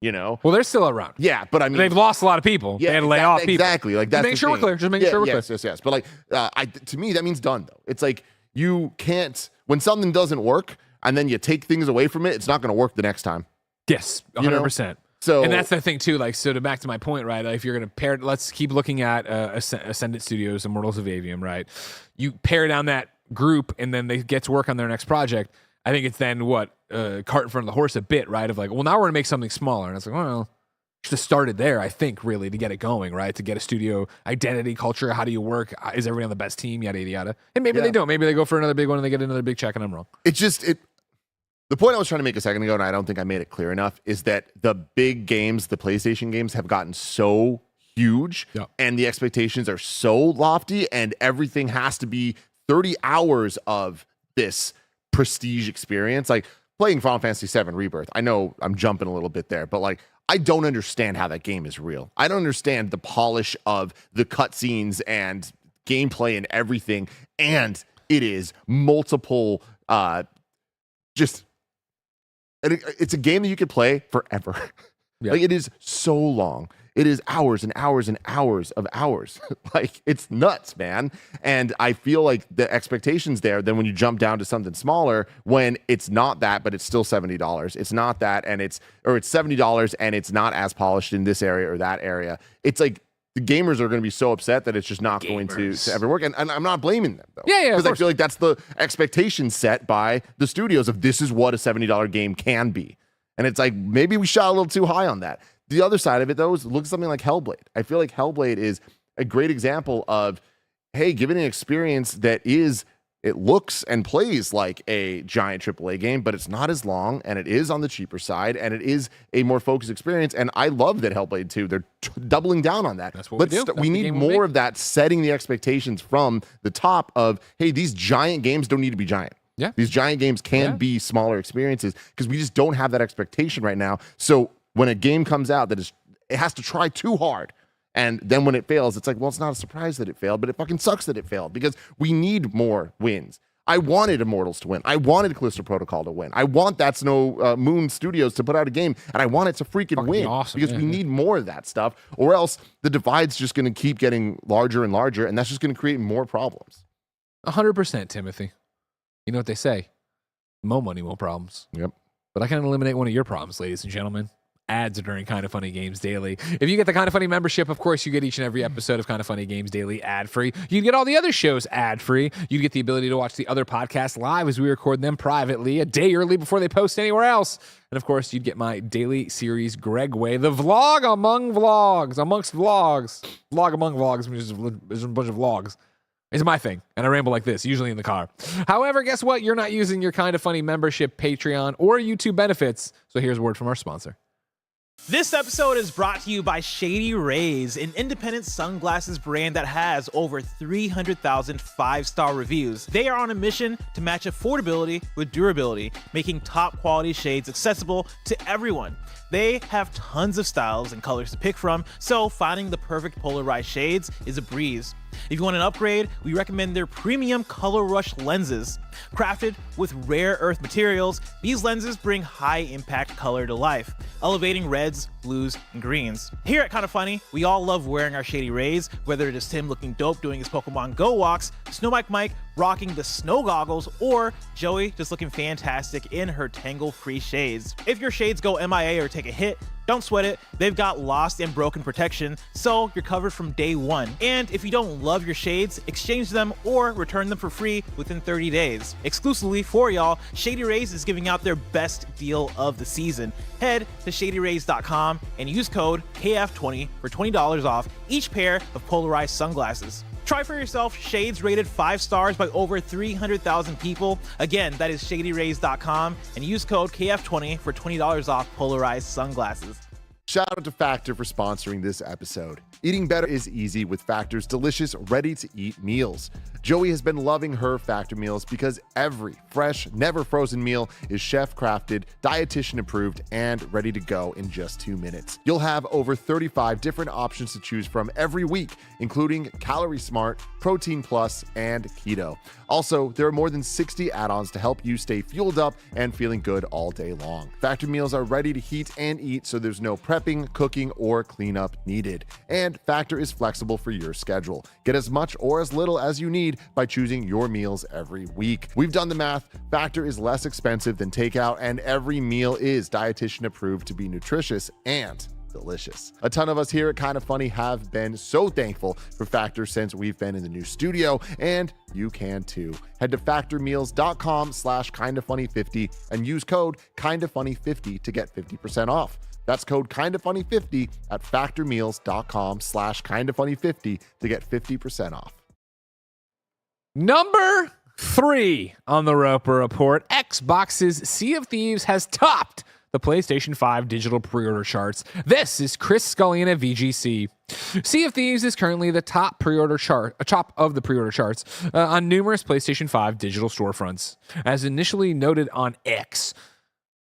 You know? Well, they're still around. Yeah, but I mean, they've lost a lot of people. Yeah, they had to lay off people. Exactly. Like that's make sure we're clear. Just making sure we're clear. Yes. But like, to me, that means done though. It's like you can't. When something doesn't work and then you take things away from it, it's not going to work the next time. Yes, 100%. So, and that's the thing too. Like, so to back to my point, right? Like if you're going to pair, let's keep looking at Ascendant Studios, Immortals of Avium, right? You pare down that group, and then they get to work on their next project. I think it's then cart in front of the horse a bit, right? Of like, well, now we're going to make something smaller, and it's like, well, should have started there, I think, really, to get it going, right? To get a studio identity, culture, how do you work? Is everybody on the best team? Yada, yada, yada. And maybe they don't. Maybe they go for another big one and they get another big check, and I'm wrong. The point I was trying to make a second ago, and I don't think I made it clear enough, is that the big games, the PlayStation games, have gotten so huge, and the expectations are so lofty, and everything has to be 30 hours of this prestige experience. Like, playing Final Fantasy VII Rebirth, I know I'm jumping a little bit there, but like, I don't understand how that game is real. I don't understand the polish of the cutscenes and gameplay and everything. And it is multiple, it's a game that you could play forever. Yeah. Like, it is so long. It is hours and hours and hours of hours. Like, it's nuts, man. And I feel like the expectations there, then when you jump down to something smaller, when it's not that, but it's still $70. It's not that, it's $70 and it's not as polished in this area or that area. It's like the gamers are going to be so upset that it's just not going to ever work. And I'm not blaming them, though. Yeah. Because I feel like that's the expectation set by the studios of this is what a $70 game can be. And it's like, maybe we shot a little too high on that. The other side of it, though, is look at something like Hellblade. I feel like Hellblade is a great example of, hey, give it an experience that it looks and plays like a giant AAA game, but it's not as long, and it is on the cheaper side, and it is a more focused experience. And I love that Hellblade 2, they're doubling down on that. That's what we do. We need more of that, setting the expectations from the top of, hey, these giant games don't need to be giant. Yeah. These giant games can be smaller experiences because we just don't have that expectation right now. So when a game comes out it has to try too hard, and then when it fails, it's like, well, it's not a surprise that it failed, but it fucking sucks that it failed because we need more wins. I wanted Immortals to win. I wanted Callisto Protocol to win. I want That's No Moon Studios to put out a game, and I want it to freaking win awesome, because we need more of that stuff, or else the divide's just going to keep getting larger and larger, and that's just going to create more problems. 100%, Timothy. You know what they say? More money, more problems. Yep. But I can eliminate one of your problems, ladies and gentlemen. Ads during Kind of Funny Games Daily. If you get the Kind of Funny membership, of course, you get each and every episode of Kind of Funny Games Daily ad-free. You'd get all the other shows ad-free. You'd get the ability to watch the other podcasts live as we record them privately a day early before they post anywhere else. And, of course, you'd get my daily series, Greg Way, the vlog among vlogs, amongst vlogs. Vlog among vlogs, which is a bunch of vlogs. It's my thing, and I ramble like this, usually in the car. However, guess what? You're not using your Kind of Funny membership, Patreon, or YouTube benefits. So here's a word from our sponsor. This episode is brought to you by Shady Rays, an independent sunglasses brand that has over 300,000 5-star reviews. They are on a mission to match affordability with durability, making top quality shades accessible to everyone. They have tons of styles and colors to pick from, so finding the perfect polarized shades is a breeze. If you want an upgrade, we recommend their premium Color Rush lenses. Crafted with rare earth materials, these lenses bring high impact color to life, elevating reds, blues, and greens. Here at Kinda Funny, we all love wearing our Shady Rays, whether it is Tim looking dope doing his Pokemon Go walks, Snow Mike rocking the snow goggles, or Joey just looking fantastic in her tangle-free shades. If your shades go MIA or take a hit, don't sweat it, they've got lost and broken protection, so you're covered from day one. And if you don't love your shades, exchange them or return them for free within 30 days. Exclusively for y'all, Shady Rays is giving out their best deal of the season. Head to shadyrays.com and use code KF20 for $20 off each pair of polarized sunglasses. Try for yourself shades rated 5 stars by over 300,000 people. Again, that is shadyrays.com and use code KF20 for $20 off polarized sunglasses. Shout out to Factor for sponsoring this episode. Eating better is easy with Factor's delicious, ready-to-eat meals. Joey has been loving her Factor meals because every fresh, never frozen meal is chef-crafted, dietitian-approved, and ready to go in just 2 minutes. You'll have over 35 different options to choose from every week, including Calorie Smart, Protein Plus, and Keto. Also, there are more than 60 add-ons to help you stay fueled up and feeling good all day long. Factor meals are ready to heat and eat, so there's no prepping, cooking, or cleanup needed. And Factor is flexible for your schedule. Get as much or as little as you need by choosing your meals every week. We've done the math. Factor is less expensive than takeout, and every meal is dietitian approved to be nutritious and delicious. A ton of us here at Kinda Funny have been so thankful for Factor since we've been in the new studio, and you can too. Head to factormeals.com/kindafunny50 and use code kindafunny50 to get 50% off. That's code kindafunny50 at factormeals.com/kindafunny50 to get 50% off. Number 3 on the Roper Report, Xbox's Sea of Thieves has topped the PlayStation 5 digital pre-order charts. This is Chris Scullion at VGC. Sea of Thieves is currently the top of the pre-order charts on numerous PlayStation 5 digital storefronts, as initially noted on X,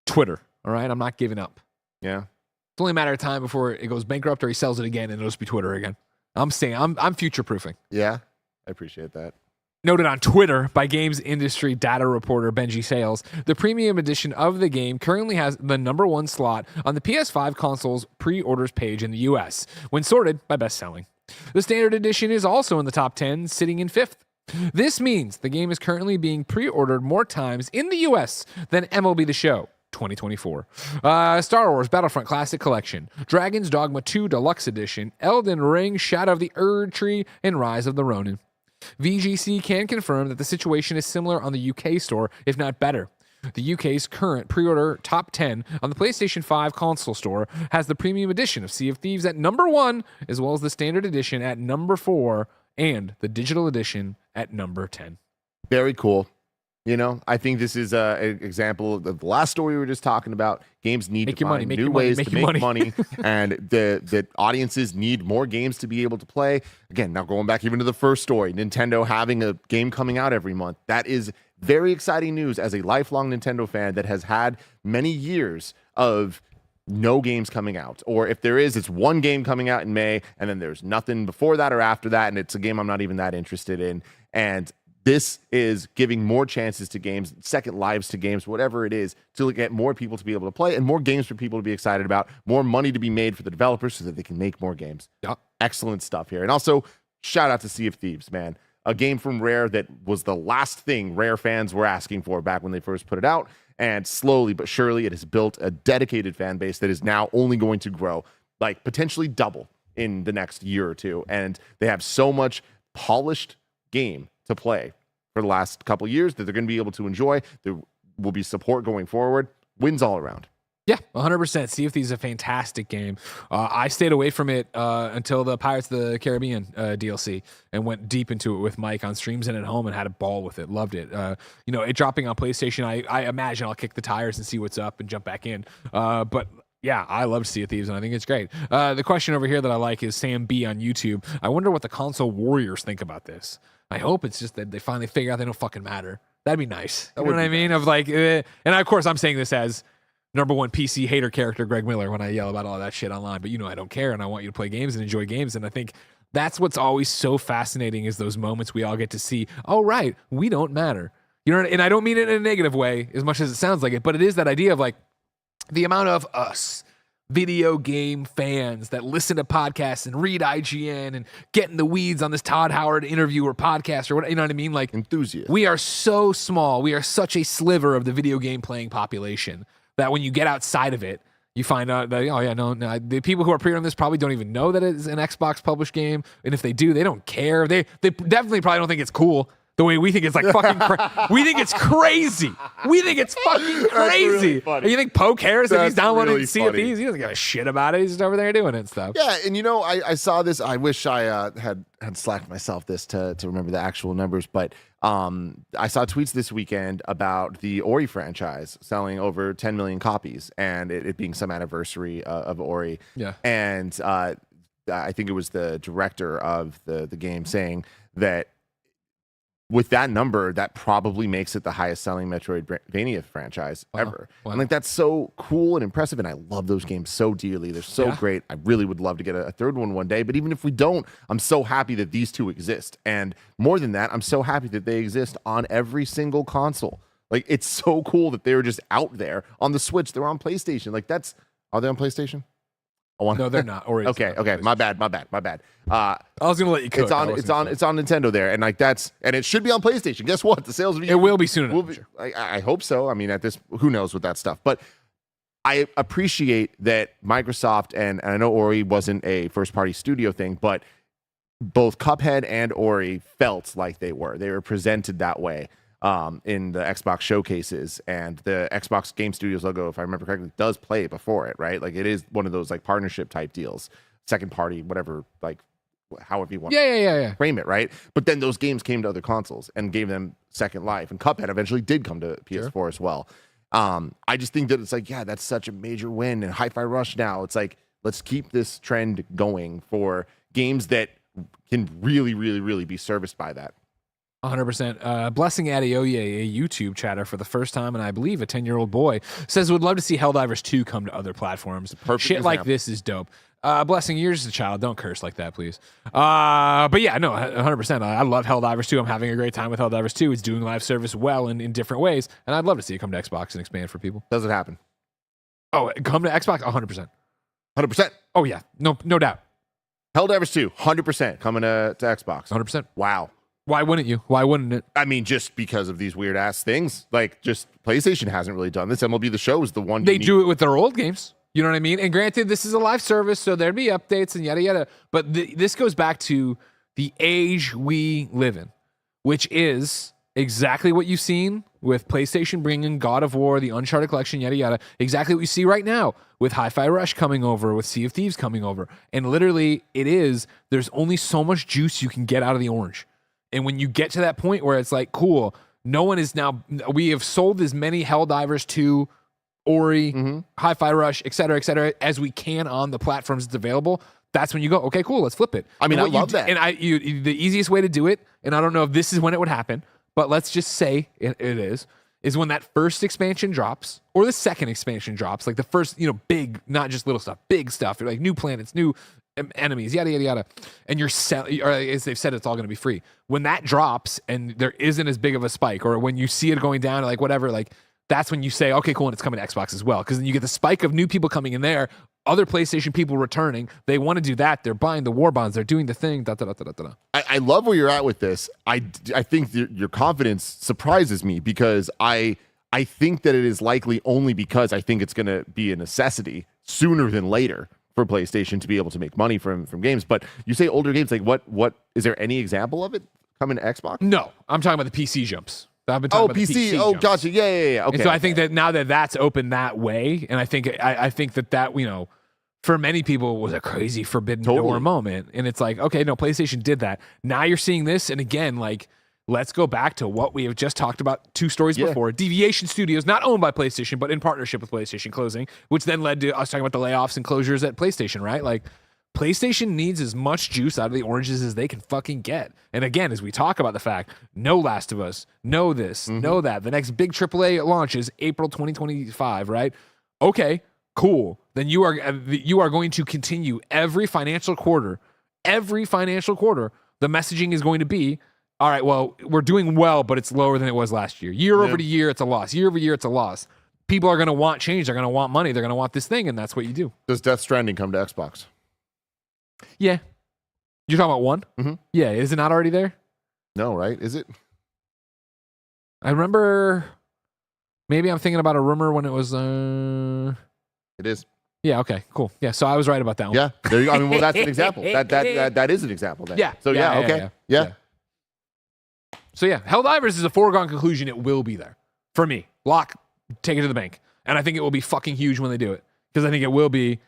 Twitter. All right, I'm not giving up. Yeah. It's only a matter of time before it goes bankrupt or he sells it again and it'll just be Twitter again. I'm saying I'm future-proofing. Yeah, I appreciate that. Noted on Twitter by games industry data reporter Benji Sales, the premium edition of the game currently has the #1 slot on the PS5 console's pre-orders page in the US, when sorted by best-selling. The standard edition is also in the top 10, sitting in 5th. This means the game is currently being pre-ordered more times in the US than MLB The Show 2024. Star Wars Battlefront Classic Collection, Dragon's Dogma 2 Deluxe Edition, Elden Ring, Shadow of the Erdtree, and Rise of the Ronin. VGC can confirm that the situation is similar on the UK store, if not better. The UK's current pre-order top 10 on the PlayStation 5 console store has the premium edition of Sea of Thieves at #1, as well as the standard edition at #4, and the digital edition at #10. Very cool. You know, I think this is an example of the last story we were just talking about. Games need to find new ways to make money, and the audiences need more games to be able to play. Again, now going back even to the first story, Nintendo having a game coming out every month. That is very exciting news as a lifelong Nintendo fan that has had many years of no games coming out. Or if there is, it's one game coming out in May, and then there's nothing before that or after that, and it's a game I'm not even that interested in. And This is giving more chances to games, second lives to games, whatever it is, to get more people to be able to play and more games for people to be excited about, more money to be made for the developers so that they can make more games. Yeah. Excellent stuff here. And also, shout out to Sea of Thieves, man. A game from Rare that was the last thing Rare fans were asking for back when they first put it out. And slowly but surely, it has built a dedicated fan base that is now only going to grow, like potentially double in the next year or two. And they have so much polished game to play for the last couple of years that they're going to be able to enjoy. There will be support going forward. Wins all around. Yeah, 100%. Sea of Thieves is a fantastic game. I stayed away from it until the Pirates of the Caribbean DLC and went deep into it with Mike on streams and at home and had a ball with it. Loved it. It dropping on PlayStation, I imagine I'll kick the tires and see what's up and jump back in. But yeah, I love Sea of Thieves, and I think it's great. The question over here that I like is Sam B on YouTube. I wonder what the console warriors think about this. I hope it's just that they finally figure out they don't fucking matter. That'd be nice. You know what I mean? Of like, and of course I'm saying this as number one PC hater character Greg Miller when I yell about all that shit online, but I don't care, and I want you to play games and enjoy games, and I think that's what's always so fascinating is those moments we all get to see, oh, right, we don't matter. And I don't mean it in a negative way as much as it sounds like it, but it is that idea of like the amount of us video game fans that listen to podcasts and read IGN and get in the weeds on this Todd Howard interview or podcast or what, you know what I mean? Like enthusiasts. We are so small. We are such a sliver of the video game playing population that when you get outside of it, you find out that, oh yeah, no, the people who are pre-ordering this probably don't even know that it's an Xbox published game. And if they do, they don't care. They definitely probably don't think it's cool the way we think it's like fucking we think it's crazy. We think it's fucking crazy. Really and you think Poe cares if he's downloading really Sea of Thieves? He doesn't give a shit about it. He's just over there doing it and stuff. Yeah, and I saw this. I wish I had slacked myself this to remember the actual numbers, but I saw tweets this weekend about the Ori franchise selling over 10 million copies and it being some anniversary of Ori. Yeah. And I think it was the director of the game saying that with that number, that probably makes it the highest selling Metroidvania franchise ever. Wow. And like that's so cool and impressive. And I love those games so dearly. They're so great. I really would love to get a third one day. But even if we don't, I'm so happy that these two exist. And more than that, I'm so happy that they exist on every single console. Like it's so cool that they're just out there on the Switch. They're on PlayStation. Like are they on PlayStation? No, they're not. Or okay. My bad. I was gonna let you cook. It's on Nintendo there, and like and it should be on PlayStation. Guess what? The sales it will be soon enough. I hope so. I mean, at this, who knows with that stuff? But I appreciate that Microsoft and I know Ori wasn't a first party studio thing, but both Cuphead and Ori felt like they were. They were presented that way. In the Xbox showcases, and the Xbox Game Studios logo, if I remember correctly, does play before it, right? Like it is one of those like partnership type deals, second party, whatever, like however you want to frame it, right? But then those games came to other consoles and gave them second life, and Cuphead eventually did come to PS4 as well. I just think that it's like, yeah, that's such a major win, and Hi-Fi Rush now, it's like, let's keep this trend going for games that can really, really, really be serviced by that. 100%. Blessing Adeoye, a YouTube chatter for the first time, and I believe a 10-year-old boy, says would love to see Helldivers 2 come to other platforms. Perfect Shit example. like this is dope. Blessing, you're just a child. Don't curse like that, please. But yeah, no, 100%. I love Helldivers 2. I'm having a great time with Helldivers 2. It's doing live service well in different ways, and I'd love to see it come to Xbox and expand for people. Does it happen? Oh, come to Xbox? 100%. 100%. Oh, yeah. No doubt. Helldivers 2, 100% coming to Xbox. 100%. Wow. Why wouldn't you? Why wouldn't it? I mean, just because of these weird ass things. Like, just PlayStation hasn't really done this. MLB The Show is the one. They do it with their old games. You know what I mean? And granted, this is a live service, so there'd be updates and yada yada. But this goes back to the age we live in, which is exactly what you've seen with PlayStation bringing God of War, the Uncharted collection, yada yada. Exactly what you see right now with Hi-Fi Rush coming over, with Sea of Thieves coming over. And literally, there's only so much juice you can get out of the orange. And when you get to that point where it's like, cool, we have sold as many Helldivers 2, Ori, Hi-Fi Rush, et cetera, as we can on the platforms that's available. That's when you go, okay, cool, let's flip it. I mean, I love that. And the easiest way to do it, and I don't know if this is when it would happen, but let's just say it is when that first expansion drops or the second expansion drops, like the first, big, not just little stuff, big stuff, like new planets, new enemies, yada yada yada, and you're selling, or as they've said, it's all going to be free. When that drops and there isn't as big of a spike, or when you see it going down, like whatever, like that's when you say, okay, cool, and it's coming to Xbox as well, because then you get the spike of new people coming in there, other PlayStation people returning. They want to do that. They're buying the war bonds. They're doing the thing. Da, da, da, da, da, da. I love where you're at with this. I think your confidence surprises me, because I think that it is likely only because I think it's going to be a necessity sooner than later for PlayStation to be able to make money from games. But you say older games, like what is there any example of it coming to Xbox? No, I'm talking about the PC jumps. I've been talking about PC. The PC Oh, jumps. gotcha. Yeah. Okay. And so I think that now that that's open that way, and I think that you know, for many people was a crazy forbidden door moment. And it's like, okay, no, PlayStation did that. Now you're seeing this, and again, like, let's go back to what we have just talked about 2 stories before. Deviation Studios, not owned by PlayStation, but in partnership with PlayStation, closing, which then led to us talking about the layoffs and closures at PlayStation, right? Like, PlayStation needs as much juice out of the oranges as they can fucking get. And again, as we talk about the fact, no Last of Us, no this, no that. The next big AAA launch is April 2025, right? Okay, cool. Then you are going to continue every financial quarter, the messaging is going to be, all right, well, we're doing well, but it's lower than it was last year. Year over year, it's a loss. Year over year, it's a loss. People are going to want change. They're going to want money. They're going to want this thing, and that's what you do. Does Death Stranding come to Xbox? Yeah. You're talking about one? Mm-hmm. Yeah. Is it not already there? No, right? Is it? I remember, maybe I'm thinking about a rumor when it was... It is. Yeah, okay, cool. Yeah, so I was right about that one. Yeah. There you go. I mean, well, that's an example. That is an example then. Yeah. So okay. Yeah. So yeah, Helldivers is a foregone conclusion. It will be there for me. Lock, take it to the bank, and I think it will be fucking huge when they do it, because I think it will be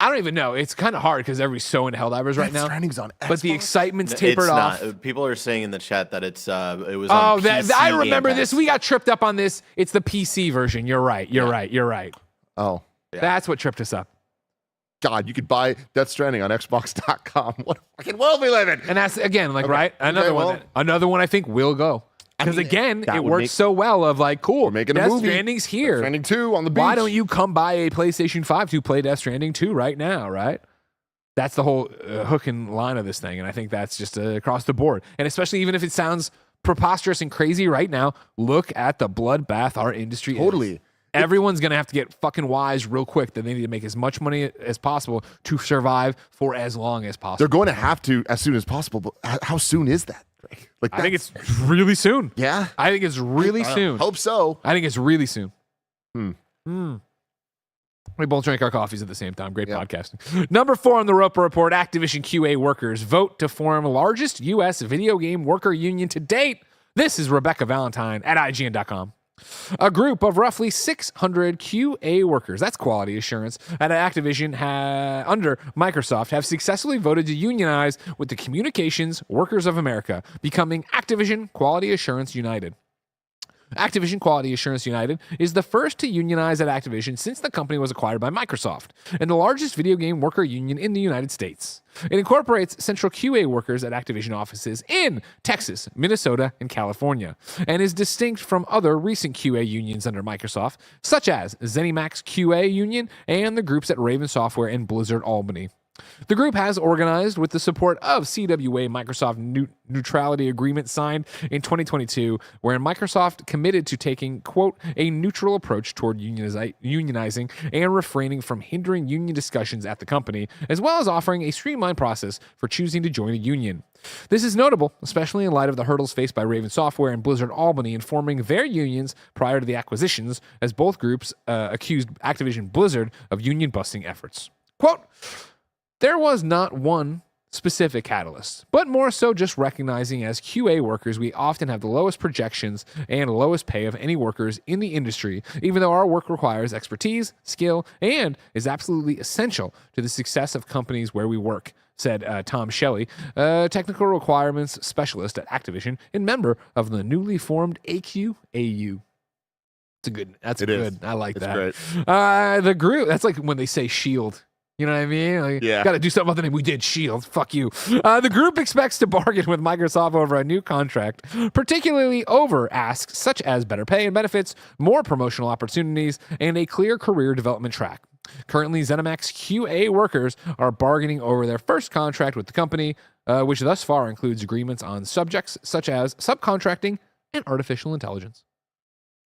I don't even know. It's kind of hard because everybody's so into Helldivers right now. Stranding's on Xbox. But the excitement's tapered It's off. not. People are saying in the chat that it was on PC I remember Game this. Pass. We got tripped up on this. It's the PC version. You're right. You're right. Oh. Yeah. That's what tripped us up. God, you could buy Death Stranding on Xbox.com. What a fucking world we live in. And that's, again, like, right? Okay, Another one I think will go. Because again, that it would works make- so well of like, cool, We're making a Death movie. Stranding's Death here. Stranding 2 on the beach. Why don't you come buy a PlayStation 5 to play Death Stranding 2 right now, right? That's the whole hook and line of this thing. And I think that's just across the board. And especially even if it sounds preposterous and crazy right now, look at the bloodbath our industry is. Totally. Everyone's going to have to get fucking wise real quick that they need to make as much money as possible to survive for as long as possible. They're going to have to as soon as possible. But how soon is that? Like, I think it's really soon. Yeah. I think it's really soon. Hope so. I think it's really soon. Hmm. We both drank our coffees at the same time. Great podcasting. Number 4 on the Roper Report, Activision QA workers vote to form largest U.S. video game worker union to date. This is Rebecca Valentine at IGN.com. A group of roughly 600 QA workers, that's quality assurance, at Activision under Microsoft have successfully voted to unionize with the Communications Workers of America, becoming Activision Quality Assurance United. Activision Quality Assurance United is the first to unionize at Activision since the company was acquired by Microsoft, and the largest video game worker union in the United States. It incorporates central QA workers at Activision offices in Texas, Minnesota, and California, and is distinct from other recent QA unions under Microsoft, such as ZeniMax QA Union and the groups at Raven Software and Blizzard Albany. The group has organized with the support of CWA Microsoft Neutrality Agreement signed in 2022, wherein Microsoft committed to taking, quote, a neutral approach toward unionizing and refraining from hindering union discussions at the company, as well as offering a streamlined process for choosing to join a union. This is notable, especially in light of the hurdles faced by Raven Software and Blizzard Albany in forming their unions prior to the acquisitions, as both groups accused Activision Blizzard of union-busting efforts. Quote, there was not one specific catalyst, but more so just recognizing as QA workers, we often have the lowest projections and lowest pay of any workers in the industry, even though our work requires expertise, skill, and is absolutely essential to the success of companies where we work, said Tom Shelley, technical requirements specialist at Activision and member of the newly formed AQAU. That's good. I like that. Great. The group, that's like when they say SHIELD. You know what I mean? Like, yeah. Got to do something other than we did SHIELD. Fuck you. The group expects to bargain with Microsoft over a new contract, particularly over asks such as better pay and benefits, more promotional opportunities, and a clear career development track. Currently, ZeniMax QA workers are bargaining over their first contract with the company, which thus far includes agreements on subjects such as subcontracting and artificial intelligence.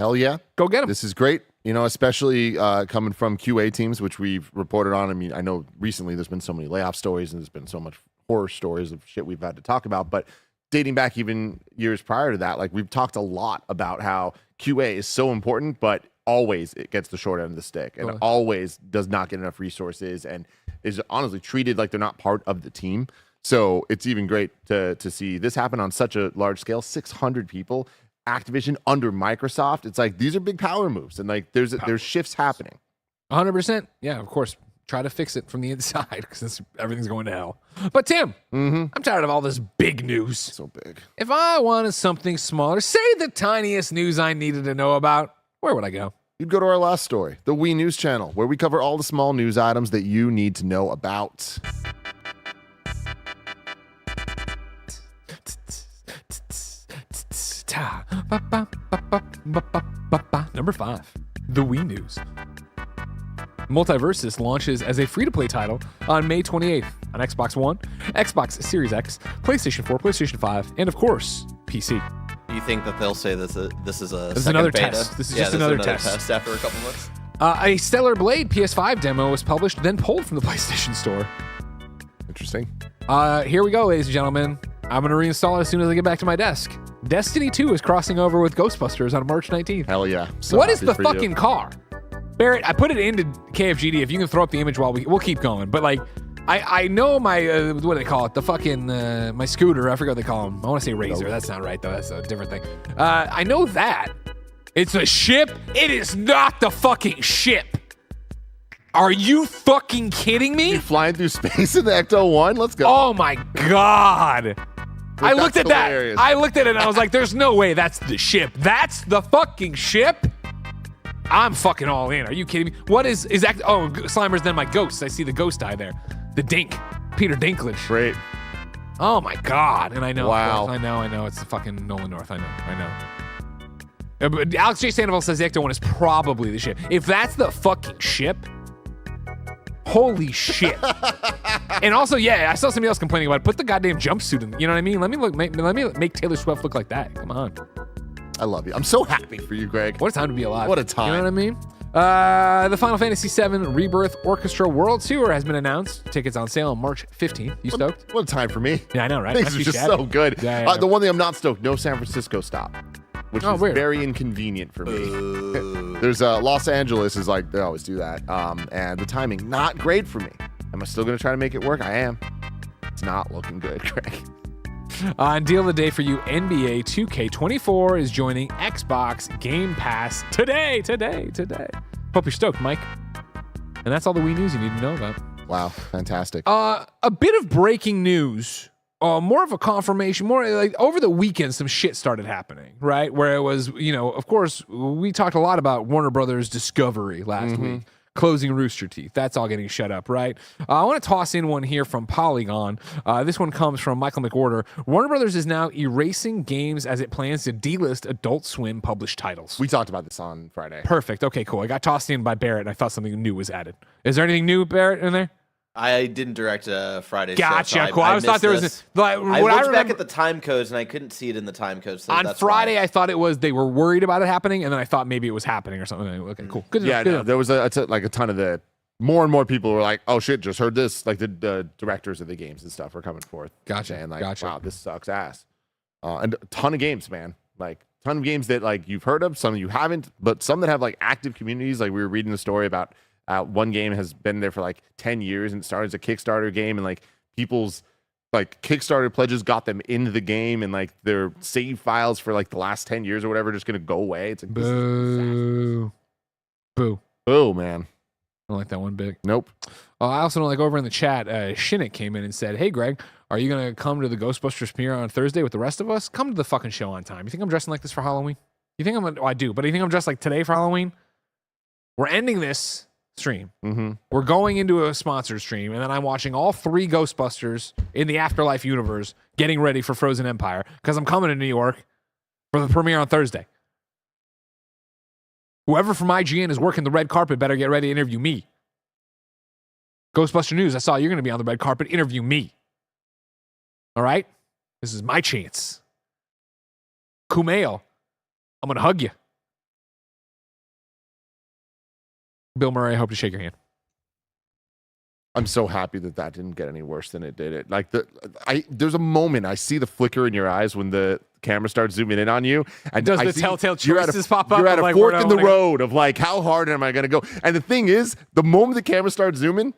Hell yeah. Go get them. This is great, especially coming from QA teams, which we've reported on. I mean, I know recently there's been so many layoff stories and there's been so much horror stories of shit we've had to talk about, but dating back even years prior to that, like we've talked a lot about how QA is so important, but always it gets the short end of the stick and always does not get enough resources and is honestly treated like they're not part of the team. So it's even great to see this happen on such a large scale, 600 people, Activision under Microsoft. It's like, these are big power moves and like there's shifts happening. 100%. Yeah, of course. Try to fix it from the inside because everything's going to hell. But Tim, I'm tired of all this big news. So big. If I wanted something smaller, say the tiniest news I needed to know about, where would I go? You'd go to our last story, the Wii News channel, where we cover all the small news items that you need to know about. Number 5, the Wii News. Multiversus launches as a free-to-play title on May 28th on Xbox One, Xbox Series X, PlayStation 4, PlayStation 5, and of course, PC. Do you think that they'll say this is a This is second another beta? test. This is just another test. After a couple months. A Stellar Blade PS5 demo was published, then pulled from the PlayStation Store. Interesting. Here we go, ladies and gentlemen. I'm going to reinstall it as soon as I get back to my desk. Destiny 2 is crossing over with Ghostbusters on March 19th. Hell yeah. So what is happy the for you. fucking car? Barrett, I put it into KFGD. If you can throw up the image while we'll keep going. But like, I know my, what do they call it? The fucking, my scooter. I forget what they call them. I want to say Razor. That's not right though. That's a different thing. I know that. It's a ship. It is not the fucking ship. Are you fucking kidding me? You flying through space in the Ecto 1? Let's go. Oh my God. I looked at hilarious. that. I looked at it and I was like, there's no way that's the ship. That's the fucking ship? I'm fucking all in. Are you kidding me? What is that? Oh, Slimer's then my ghost. I see the ghost eye there. The Dink. Peter Dinklage. Great. Oh my God. And I know. Wow. I know. It's the fucking Nolan North. I know. But Alex J. Sandoval says the Ecto 1 is probably the ship. If that's the fucking ship, holy shit. And also, yeah, I saw somebody else complaining about it. Put the goddamn jumpsuit in. You know what I mean? Let me make Taylor Swift look like that. Come on. I love you. I'm so happy for you, Greg. What a time to be alive. What a time. You know what I mean? The Final Fantasy VII Rebirth Orchestra World Tour has been announced. Tickets on sale on March 15th. You stoked? What a time for me. Yeah, I know, right? Things Must are be just shabby. so good. Yeah. The one thing I'm not stoked, no San Francisco stop, which is weird. very inconvenient for me. There's Los Angeles is like, they always do that. And the timing, not great for me. Am I still going to try to make it work? I am. It's not looking good, Greg. And deal of the day for you, NBA 2K24 is joining Xbox Game Pass today. Hope you're stoked, Mike. And that's all the Wii news you need to know about. Wow, fantastic. A bit of breaking news. More of a confirmation, more like over the weekend, some shit started happening, right? Where it was, of course, we talked a lot about Warner Brothers Discovery last week. Closing Rooster Teeth. That's all getting shut up, right? I want to toss in one here from Polygon. This one comes from Michael McWhorter. Warner Brothers is now erasing games as it plans to delist Adult Swim published titles. We talked about this on Friday. Perfect. Okay, cool. I got tossed in by Barrett, and I thought something new was added. Is there anything new, Barrett, in there? I didn't direct Friday's Gotcha. show, so Cool. I always thought there was this. like I looked back at the time codes and I couldn't see it in the time codes. So on that's Friday, why. I thought it was they were worried about it happening, and then I thought maybe it was happening or something. Okay, cool. Good. Yeah, good no, enough. there was a ton of the more and more people were like, "Oh shit, just heard this." Like the directors of the games and stuff were coming forth, Gotcha. saying like, Gotcha. "Wow, this sucks ass." And a ton of games, man. Like ton of games that like you've heard of, some you haven't, but some that have like active communities. Like we were reading the story about one game has been there for like 10 years and it started as a Kickstarter game, and like people's like Kickstarter pledges got them into the game, and like their save files for like the last 10 years or whatever are just gonna go away. It's like this is Boo. Boo. oh man, I don't like that one bit. nope. I also don't like over in the chat, Shinnick came in and said, "Hey, Greg, are you going to come to the Ghostbusters premiere on Thursday with the rest of us? Come to the fucking show on time. You think I'm dressing like this for Halloween? You think I do, but you think I'm dressed like today for Halloween? We're ending this stream. We're going into a sponsored stream, and then I'm watching all 3 Ghostbusters in the Afterlife universe getting ready for Frozen Empire because I'm coming to New York for the premiere on Thursday. Whoever from IGN is working the red carpet better get ready to interview me. Ghostbuster News, I saw you're going to be on the red carpet. Interview me. All right? This is my chance. Kumail, I'm going to hug you. Bill Murray, I hope to shake your hand. I'm so happy that didn't get any worse than it did. There's a moment I see the flicker in your eyes when the camera starts zooming in on you. And Does I the see telltale you're at choices pop up? You're at a like, fork where in do I the wanna road of like, how hard am I going to go? And the thing is, the moment the camera starts zooming,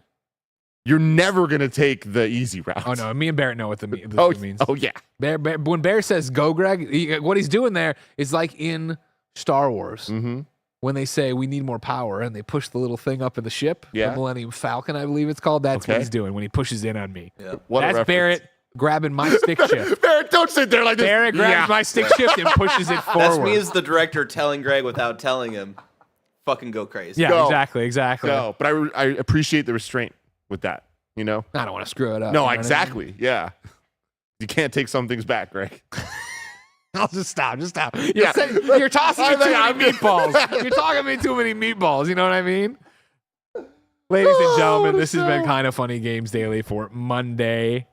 you're never going to take the easy route. Oh, no. Me and Barrett know what the means. Oh, yeah. Bear, when Bear says go, Greg, what he's doing there is like in Star Wars. Mm-hmm. When they say we need more power and they push the little thing up in the ship, Yeah. the Millennium Falcon, I believe it's called. That's what Okay. he's doing when he pushes in on me. Yeah. What a That's reference. Barrett grabbing my stick shift. Barrett, don't sit there like this. Barrett grabs my stick shift and pushes it forward. That's me as the director telling Greg without telling him. Fucking go crazy. Yeah, Go. exactly. No, but I appreciate the restraint with that, you know? I don't want to screw it up. No, you know what I mean? exactly. Yeah. You can't take some things back, Greg. I'll just stop. Yeah. You're tossing me too I many meatballs. You're talking me too many meatballs. You know what I mean? Ladies and gentlemen, this has been Kind of Funny Games Daily for Monday,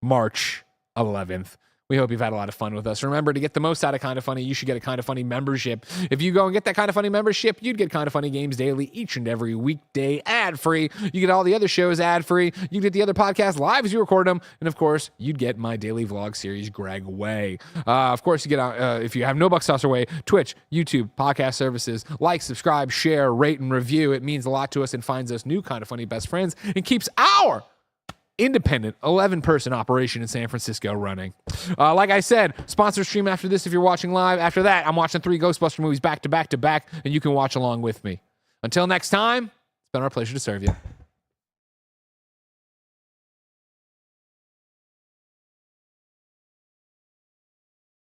March 11th. We hope you've had a lot of fun with us. Remember, to get the most out of Kind of Funny, you should get a Kind of Funny membership. If you go and get that Kind of Funny membership, you'd get Kind of Funny Games Daily each and every weekday ad-free. You get all the other shows ad-free. You get the other podcasts live as you record them. And, of course, you'd get my daily vlog series, Greg Way. Of course, you get if you have no bucks tossed away, Twitch, YouTube, podcast services. Like, subscribe, share, rate, and review. It means a lot to us and finds us new Kind of Funny best friends and keeps our independent 11-person operation in San Francisco running. Like I said, sponsor stream after this if you're watching live. After that, I'm watching 3 Ghostbuster movies back to back to back, and you can watch along with me. Until next time, it's been our pleasure to serve you.